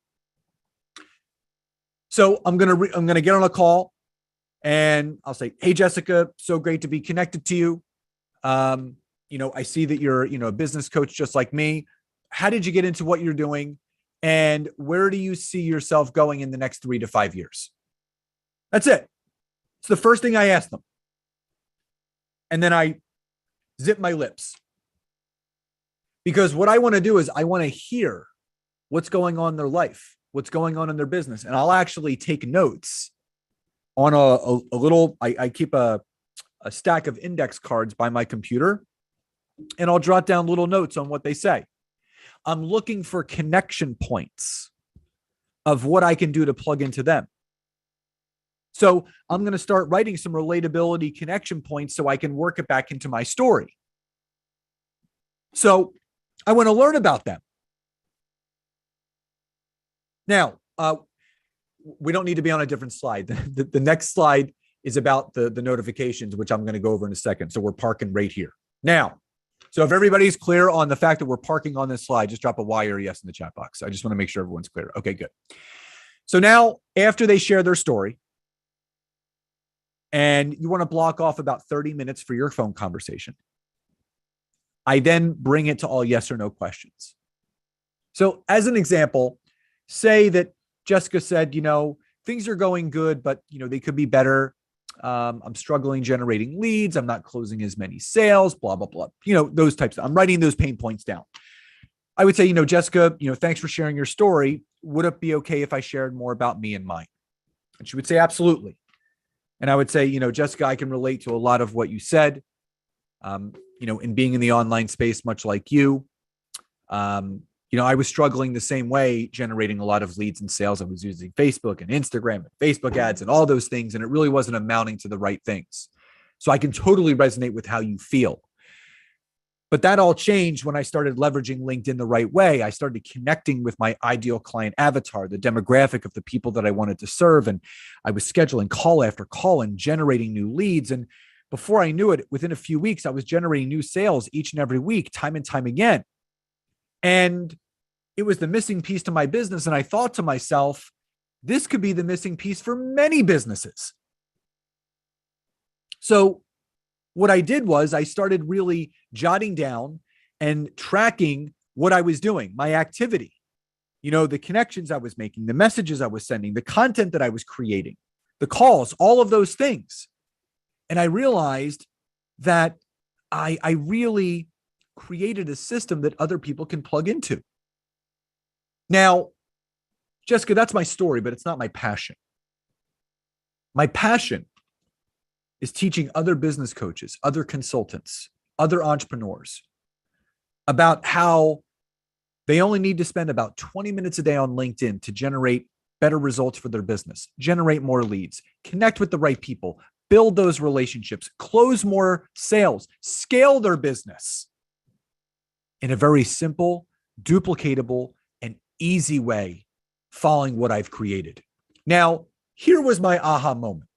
So I'm going to get on a call and I'll say, hey, Jessica, so great to be connected to you. I see that you're, a business coach just like me. How did you get into what you're doing? And where do you see yourself going in the next 3 to 5 years? That's it. It's the first thing I ask them. And then I zip my lips. Because what I want to do is I want to hear what's going on in their life, what's going on in their business. And I'll actually take notes on a little, I keep a stack of index cards by my computer, and I'll jot down little notes on what they say. I'm looking for connection points of what I can do to plug into them. So I'm going to start writing some relatability connection points so I can work it back into my story. So I want to learn about them. Now, we don't need to be on a different slide. The next slide is about the notifications, which I'm going to go over in a second. So we're parking right here. Now, so if everybody's clear on the fact that we're parking on this slide, just drop a Y or a yes in the chat box. I just want to make sure everyone's clear. Okay, good. So now, after they share their story, and you want to block off about 30 minutes for your phone conversation, I then bring it to all yes or no questions. So as an example, say that Jessica said, things are going good, but, they could be better. I'm struggling generating leads. I'm not closing as many sales, blah, blah, blah. Those types. I'm writing those pain points down. I would say, Jessica, thanks for sharing your story. Would it be okay if I shared more about me and mine? And she would say, absolutely. And I would say, Jessica, I can relate to a lot of what you said, in being in the online space, much like you. I was struggling the same way, generating a lot of leads and sales. I was using Facebook and Instagram and Facebook ads and all those things, and it really wasn't amounting to the right things. So I can totally resonate with how you feel. But that all changed when I started leveraging LinkedIn the right way. I started connecting with my ideal client avatar, the demographic of the people that I wanted to serve. And I was scheduling call after call and generating new leads. And before I knew it, within a few weeks, I was generating new sales each and every week, time and time again. And it was the missing piece to my business. And I thought to myself, This could be the missing piece for many businesses. So what I did was I started really jotting down and tracking what I was doing, my activity, the connections I was making, the messages I was sending, the content that I was creating, the calls, all of those things. And I realized that I really created a system that other people can plug into. Now, Jessica, that's my story, but it's not my passion. My passion is teaching other business coaches, other consultants, other entrepreneurs about how they only need to spend about 20 minutes a day on LinkedIn to generate better results for their business, generate more leads, connect with the right people, build those relationships, close more sales, scale their business in a very simple, duplicatable, and easy way, following what I've created. Now, here was my aha moment.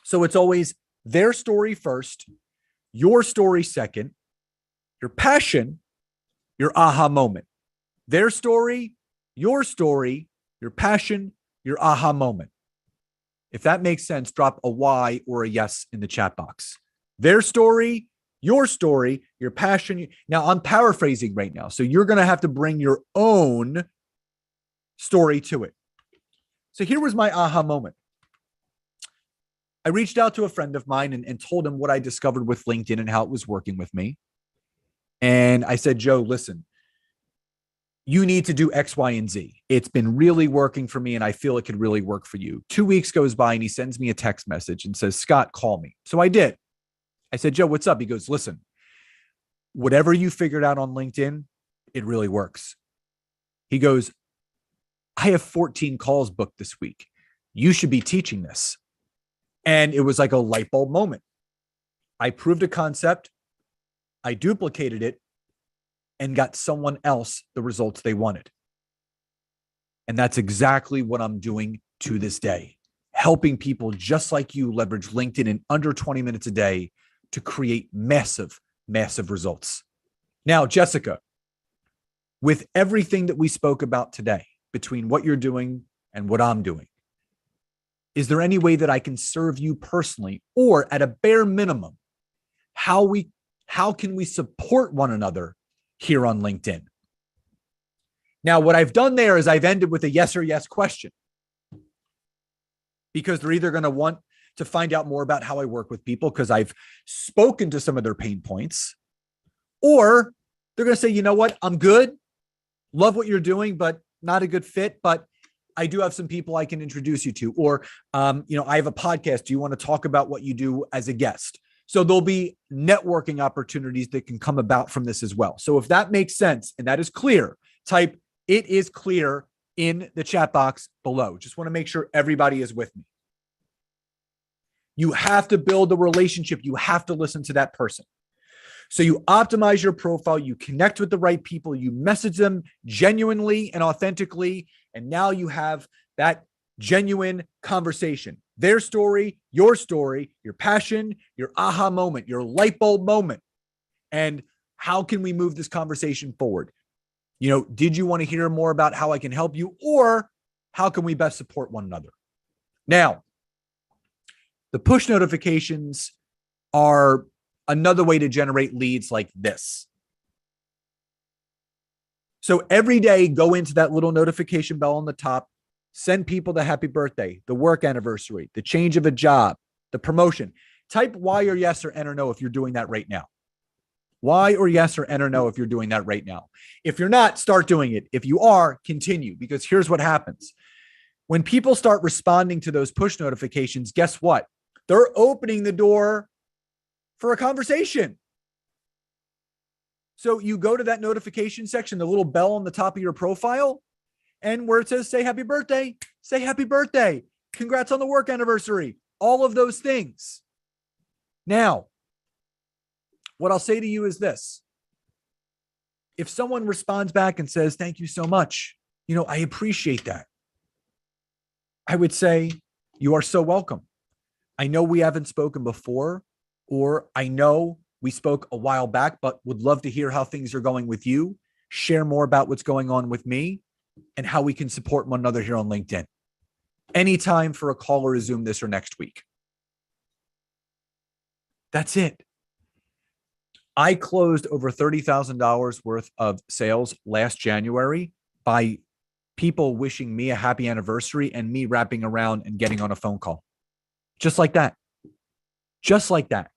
So it's always their story first, your story second, your passion, your aha moment. Their story, your passion, your aha moment. If that makes sense, drop a Y or a yes in the chat box. Their story, your passion. Now, I'm paraphrasing right now, so you're going to have to bring your own story to it. So here was my aha moment. I reached out to a friend of mine and told him what I discovered with LinkedIn and how it was working with me. And I said, Joe, listen, you need to do X, Y, and Z. It's been really working for me, and I feel it could really work for you. 2 weeks goes by, and he sends me a text message and says, Scott, call me. So I did. I said, Joe, what's up? He goes, listen, whatever you figured out on LinkedIn, it really works. He goes, I have 14 calls booked this week. You should be teaching this. And it was like a light bulb moment. I proved a concept, I duplicated it, and got someone else the results they wanted. And that's exactly what I'm doing to this day, helping people just like you leverage LinkedIn in under 20 minutes a day to create massive, massive results. Now, Jessica, with everything that we spoke about today, between what you're doing and what I'm doing, is there any way that I can serve you personally, or at a bare minimum, how can we support one another here on LinkedIn? Now, what I've done there is I've ended with a yes or yes question, because they're either going to want to find out more about how I work with people because I've spoken to some of their pain points, or they're going to say, you know what, I'm good, love what you're doing, but not a good fit, but I do have some people I can introduce you to, or, I have a podcast. Do you want to talk about what you do as a guest? So there'll be networking opportunities that can come about from this as well. So if that makes sense and that is clear, type "it is clear" in the chat box below. Just want to make sure everybody is with me. You have to build a relationship. You have to listen to that person. So you optimize your profile, you connect with the right people, you message them genuinely and authentically, and now you have that genuine conversation. Their story, your passion, your aha moment, your light bulb moment. And how can we move this conversation forward? Did you want to hear more about how I can help you, or how can we best support one another? Now, the push notifications are another way to generate leads like this. So every day, go into that little notification bell on the top, send people the happy birthday, the work anniversary, the change of a job, the promotion. Type Y or yes or N or no if you're doing that right now. Y or yes or N or no if you're doing that right now. If you're not, start doing it. If you are, continue, because here's what happens. When people start responding to those push notifications, guess what? They're opening the door for a conversation. So you go to that notification section, the little bell on the top of your profile, and where it says say happy birthday, say happy birthday. Congrats on the work anniversary. All of those things. Now, what I'll say to you is this. If someone responds back and says, thank you so much, I appreciate that, I would say, you are so welcome. I know we haven't spoken before, or I know we spoke a while back, but would love to hear how things are going with you, share more about what's going on with me, and how we can support one another here on LinkedIn. anytime for a call or a Zoom this or next week. That's it. I closed over $30,000 worth of sales last January by people wishing me a happy anniversary and me wrapping around and getting on a phone call. Just like that. Just like that.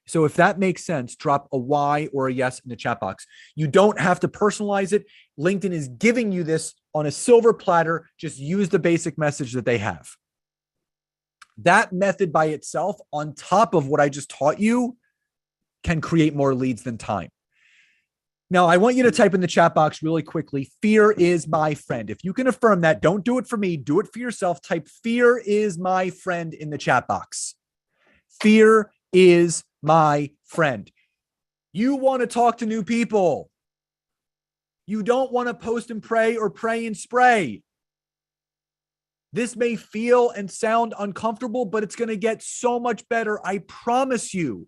So if that makes sense, drop a Y or a yes in the chat box. You don't have to personalize it. LinkedIn is giving you this on a silver platter. Just use the basic message that they have. That method by itself, on top of what I just taught you, can create more leads than time. Now, I want you to type in the chat box really quickly, fear is my friend. If you can affirm that, don't do it for me, do it for yourself. Type fear is my friend in the chat box. Fear is my friend. You want to talk to new people. You don't want to post and pray or pray and spray. This may feel and sound uncomfortable, but it's going to get so much better. I promise you.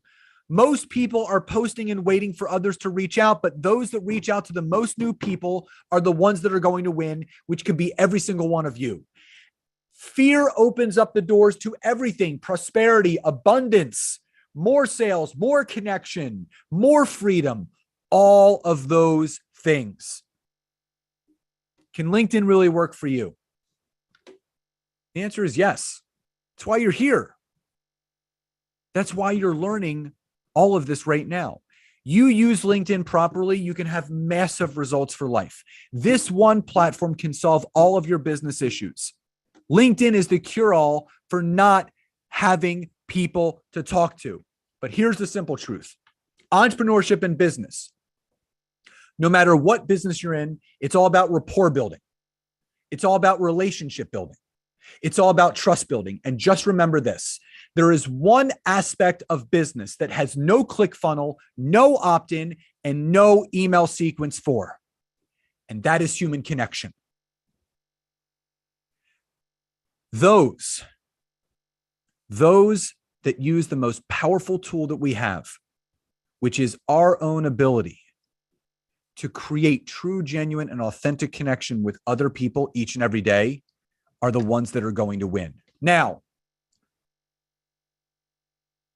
Most people are posting and waiting for others to reach out, but those that reach out to the most new people are the ones that are going to win, which could be every single one of you. Fear opens up the doors to everything: prosperity, abundance, more sales, more connection, more freedom, all of those things. Can LinkedIn really work for you? The answer is yes. That's why you're here. That's why you're learning all of this right now. You use LinkedIn properly, you can have massive results for life. This one platform can solve all of your business issues. LinkedIn is the cure-all for not having people to talk to. But here's the simple truth. Entrepreneurship and business, no matter what business you're in, it's all about rapport building. It's all about relationship building. It's all about trust building. And just remember this. There is one aspect of business that has no ClickFunnels, no opt-in, and no email sequence for, and that is human connection. Those that use the most powerful tool that we have, which is our own ability to create true, genuine, and authentic connection with other people each and every day, are the ones that are going to win. Now,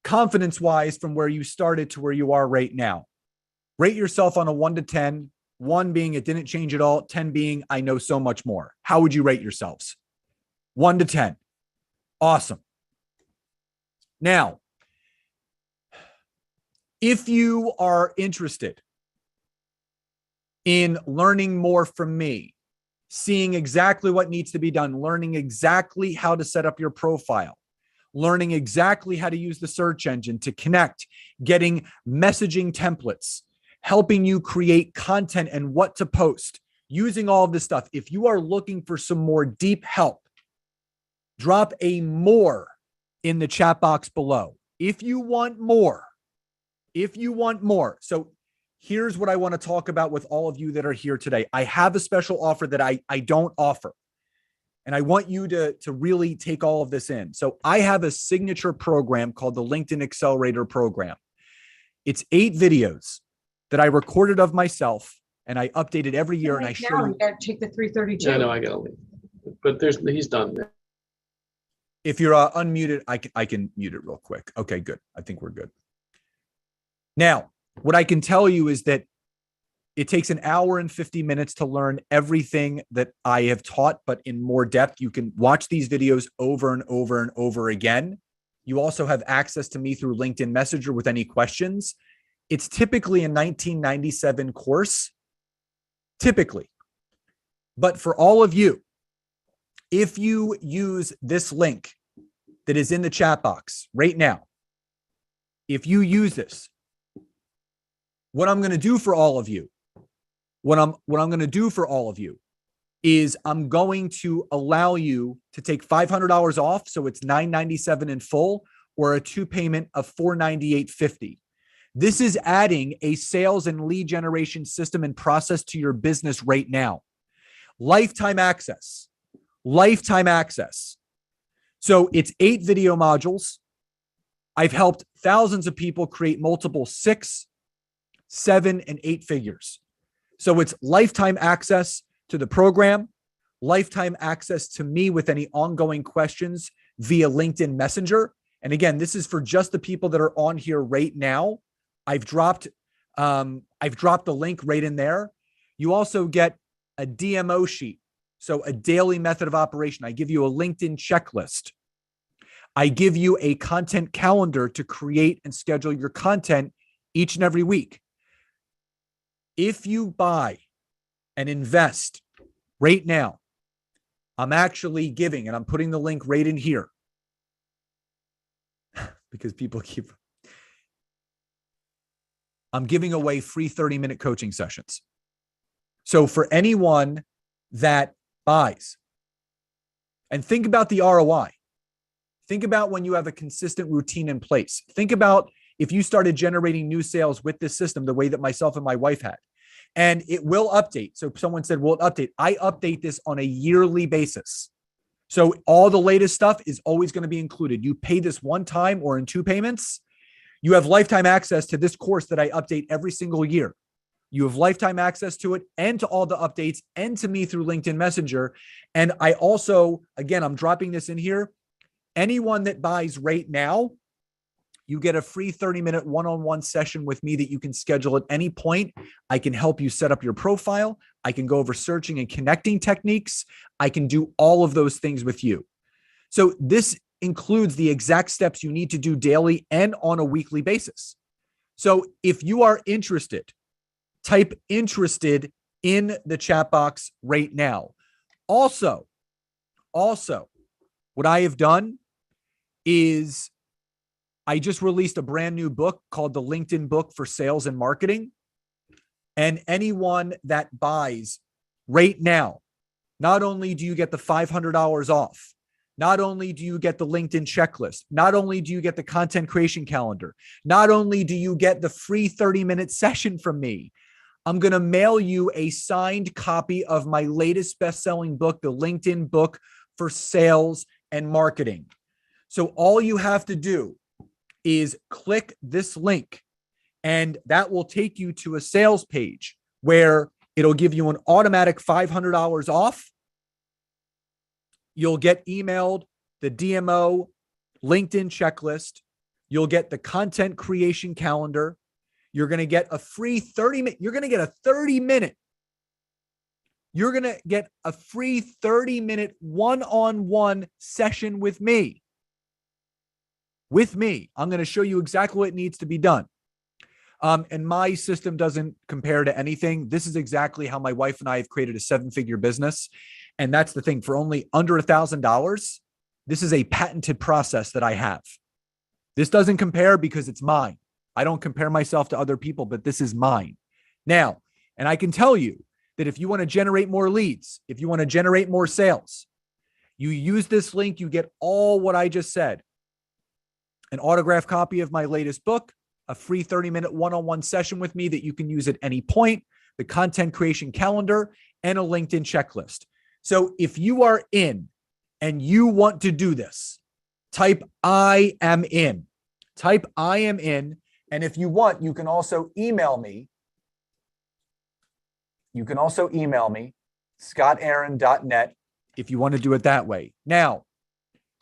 confidence-wise, from where you started to where you are right now, rate yourself on a 1 to 10, 1 being it didn't change at all, 10 being I know so much more. How would you rate yourselves? 1 to 10. Awesome. Now, if you are interested in learning more from me, seeing exactly what needs to be done, learning exactly how to set up your profile, learning exactly how to use the search engine to connect, getting messaging templates, helping you create content and what to post, using all of this stuff. If you are looking for some more deep help, drop a more in the chat box below. If you want more. So here's what I want to talk about with all of you that are here today. I have a special offer that I don't offer. And I want you to really take all of this in. So I have a signature program called the LinkedIn Accelerator program. It's 8 videos that I recorded of myself and I updated every year. And I show you. You got to take the 332. Yeah, no, I gotta leave. But he's done. If you're unmuted, I can mute it real quick. Okay, good. I think we're good. Now, what I can tell you is that it takes an hour and 50 minutes to learn everything that I have taught, but in more depth. You can watch these videos over and over and over again. You also have access to me through LinkedIn Messenger with any questions. It's typically a 1997 course, typically. But for all of you, if you use this link that is in the chat box right now, if you use this, what I'm going to do for all of you, what I'm going to do for all of you is I'm going to allow you to take $500 off. So it's $997 in full, or a 2 payment of $498.50. This is adding a sales and lead generation system and process to your business right now. Lifetime access. So it's 8 video modules. I've helped thousands of people create multiple 6, 7, and 8 figures. So it's lifetime access to the program, lifetime access to me with any ongoing questions via LinkedIn Messenger. And again, this is for just the people that are on here right now. I've dropped the link right in there. You also get a DMO sheet. So a daily method of operation. I give you a LinkedIn checklist. I give you a content calendar to create and schedule your content each and every week. If you buy and invest right now, I'm actually giving, and I'm putting the link right in here because people keep, I'm giving away free 30-minute coaching sessions. So for anyone that buys, and think about the ROI. Think about when you have a consistent routine in place. Think about if you started generating new sales with this system the way that myself and my wife had. And it will update. So someone said, will it update? I update this on a yearly basis. So all the latest stuff is always going to be included. You pay this one time or in 2 payments. You have lifetime access to this course that I update every single year. You have lifetime access to it and to all the updates and to me through LinkedIn Messenger. And I also, again, I'm dropping this in here. Anyone that buys right now, you get a free 30-minute one-on-one session with me that you can schedule at any point. I can help you set up your profile. I can go over searching and connecting techniques. I can do all of those things with you. So this includes the exact steps you need to do daily and on a weekly basis. So if you are interested, type interested in the chat box right now. Also, what I have done is I just released a brand new book called the LinkedIn Book for Sales and Marketing. And anyone that buys right now, not only do you get the $500 off, not only do you get the LinkedIn checklist, not only do you get the content creation calendar, not only do you get the free 30-minute session from me, I'm going to mail you a signed copy of my latest best-selling book, the LinkedIn Book for Sales and Marketing. So all you have to do is click this link, and that will take you to a sales page where it'll give you an automatic $500 off. You'll get emailed the DMO LinkedIn checklist. You'll get the content creation calendar. You're going to get a free 30-minute. You're going to get a 30-minute. You're going to get a free 30-minute one-on-one session with me. I'm going to show you exactly what needs to be done. And my system doesn't compare to anything. This is exactly how my wife and I have created a 7-figure business. And that's the thing. For only under $1,000, this is a patented process that I have. This doesn't compare because it's mine. I don't compare myself to other people, but this is mine. Now, and I can tell you that if you want to generate more leads, if you want to generate more sales, you use this link, you get all what I just said. An autographed copy of my latest book, a free 30-minute one-on-one session with me that you can use at any point, the content creation calendar, and a LinkedIn checklist. So if you are in and you want to do this, type I am in. Type I am in. And if you want, you can also email me. scottaaron.net, if you want to do it that way. Now,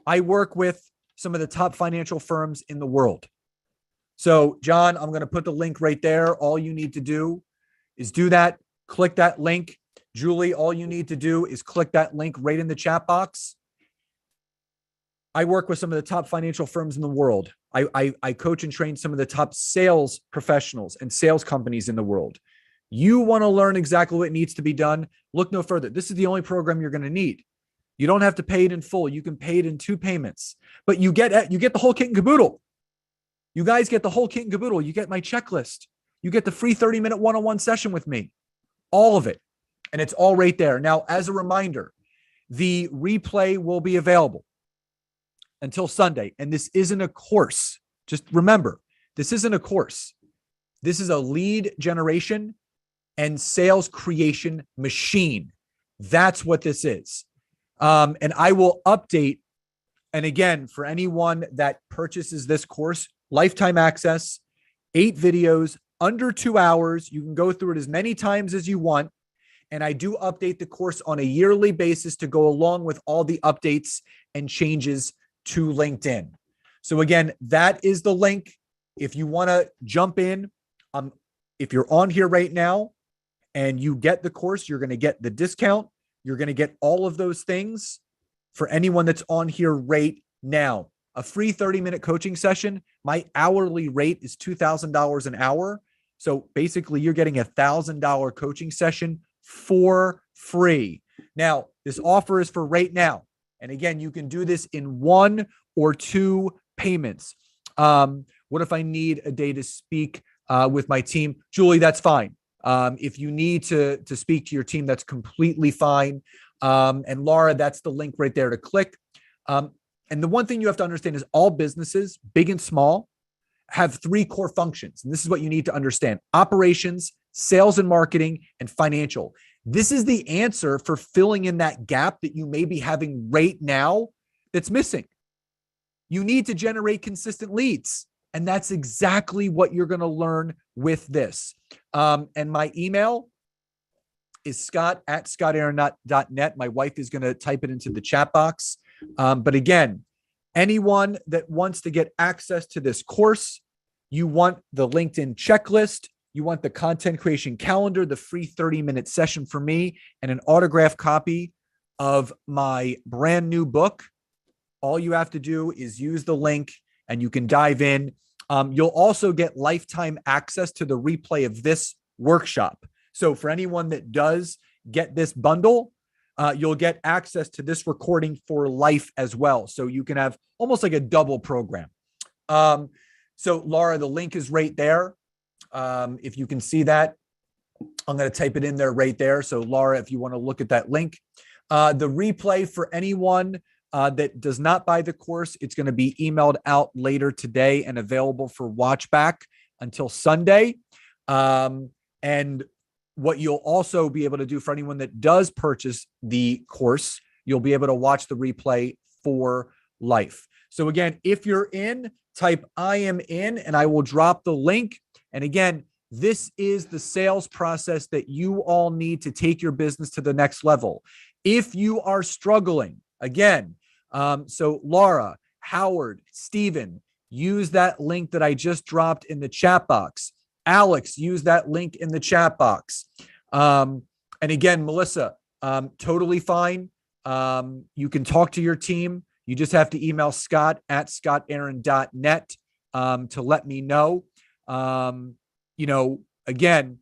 I work with some of the top financial firms in the world. So, John, I'm going to put the link right there. All you need to do is do that. Click that link. Julie, all you need to do is click that link right in the chat box. I work with some of the top financial firms in the world. I coach and train some of the top sales professionals and sales companies in the world. You want to learn exactly what needs to be done? Look no further. This is the only program you're going to need. You don't have to pay it in full. You can pay it in 2 payments, but you get the whole kit and caboodle. You guys get the whole kit and caboodle. You get my checklist. You get the free 30-minute one-on-one session with me, all of it. And it's all right there. Now, as a reminder, the replay will be available until Sunday. And this isn't a course. Just remember, this isn't a course. This is a lead generation and sales creation machine. That's what this is. And I will update. And again, for anyone that purchases this course, lifetime access, 8 videos, under 2 hours. You can go through it as many times as you want. And I do update the course on a yearly basis to go along with all the updates and changes to LinkedIn. So again, that is the link. If you want to jump in, if you're on here right now and you get the course, you're going to get the discount. You're going to get all of those things for anyone that's on here right now. A free 30-minute coaching session. My hourly rate is $2,000 an hour. So basically you're getting $1,000 coaching session for free. Now, this offer is for right now. And again, you can do this in 1 or 2 payments. What if I need a day to speak with my team? Julie, that's fine. If you need to speak to your team, that's completely fine. And Laura, that's the link right there to click. And the one thing you have to understand is all businesses, big and small, have 3 core functions. And this is what you need to understand: operations, sales and marketing, and financial. This is the answer for filling in that gap that you may be having right now that's missing. You need to generate consistent leads. And that's exactly what you're going to learn with this. And my email is scott@scottaaron.net. My wife is going to type it into the chat box. But again, anyone that wants to get access to this course, you want the LinkedIn checklist, you want the content creation calendar, the free 30-minute session for me, and an autographed copy of my brand new book, all you have to do is use the link and you can dive in. You'll also get lifetime access to the replay of this workshop. So for anyone that does get this bundle, you'll get access to this recording for life as well. So you can have almost like a double program. So Laura, the link is right there. If you can see that, I'm going to type it in there right there. So Laura, if you want to look at that link, the replay for anyone that does not buy the course, it's going to be emailed out later today and available for watch back until Sunday. And what you'll also be able to do for anyone that does purchase the course, you'll be able to watch the replay for life. So again, if you're in, type I am in, and I will drop the link. And again, this is the sales process that you all need to take your business to the next level. If you are struggling, again, so Laura, Howard, Stephen, use that link that I just dropped in the chat box. Alex, use that link in the chat box. And again, Melissa, totally fine. You can talk to your team. You just have to email scott@scottaaron.net to let me know. Again,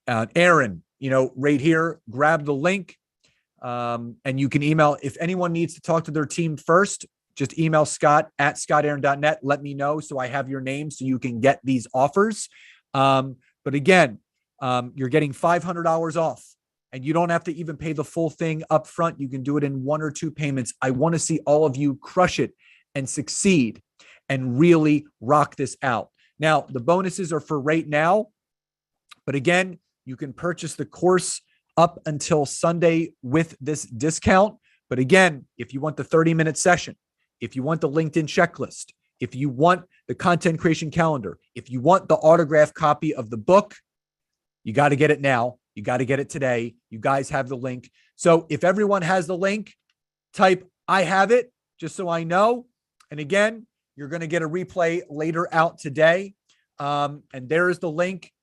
Aaron, right here, grab the link. And you can email, if anyone needs to talk to their team first, just email scott@scottaaron.net. Let me know so I have your name so you can get these offers. But again, you're getting $500 off and you don't have to even pay the full thing up front. You can do it in 1 or 2 payments. I want to see all of you crush it and succeed and really rock this out. Now, the bonuses are for right now, but again, you can purchase the course up until Sunday with this discount. But again, if you want the 30-minute session, if you want the LinkedIn checklist, if you want the content creation calendar, if you want the autographed copy of the book, you got to get it now. You got to get it today. You guys have the link. So if everyone has the link, type I have it, just so I know. And again, you're going to get a replay later out today. And there is the link.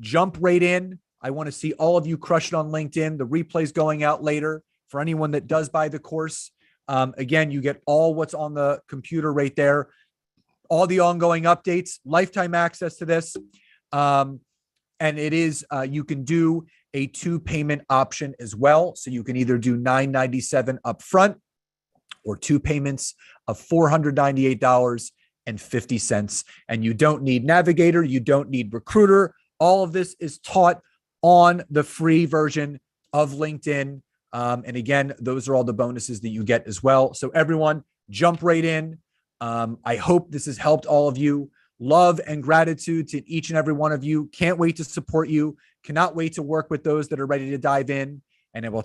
Jump right in. I want to see all of you crush it on LinkedIn. The replay's going out later for anyone that does buy the course. Again, you get all what's on the computer right there, all the ongoing updates, lifetime access to this. And it is, you can do a 2-payment option as well. So you can either do $997 up front or 2 payments of $498.50. And you don't need Navigator. You don't need Recruiter. All of this is taught on the free version of LinkedIn. And again, those are all the bonuses that you get as well. So everyone, jump right in. I hope this has helped all of you. Love and gratitude to each and every one of you. Can't wait to support you. Cannot wait to work with those that are ready to dive in. And I will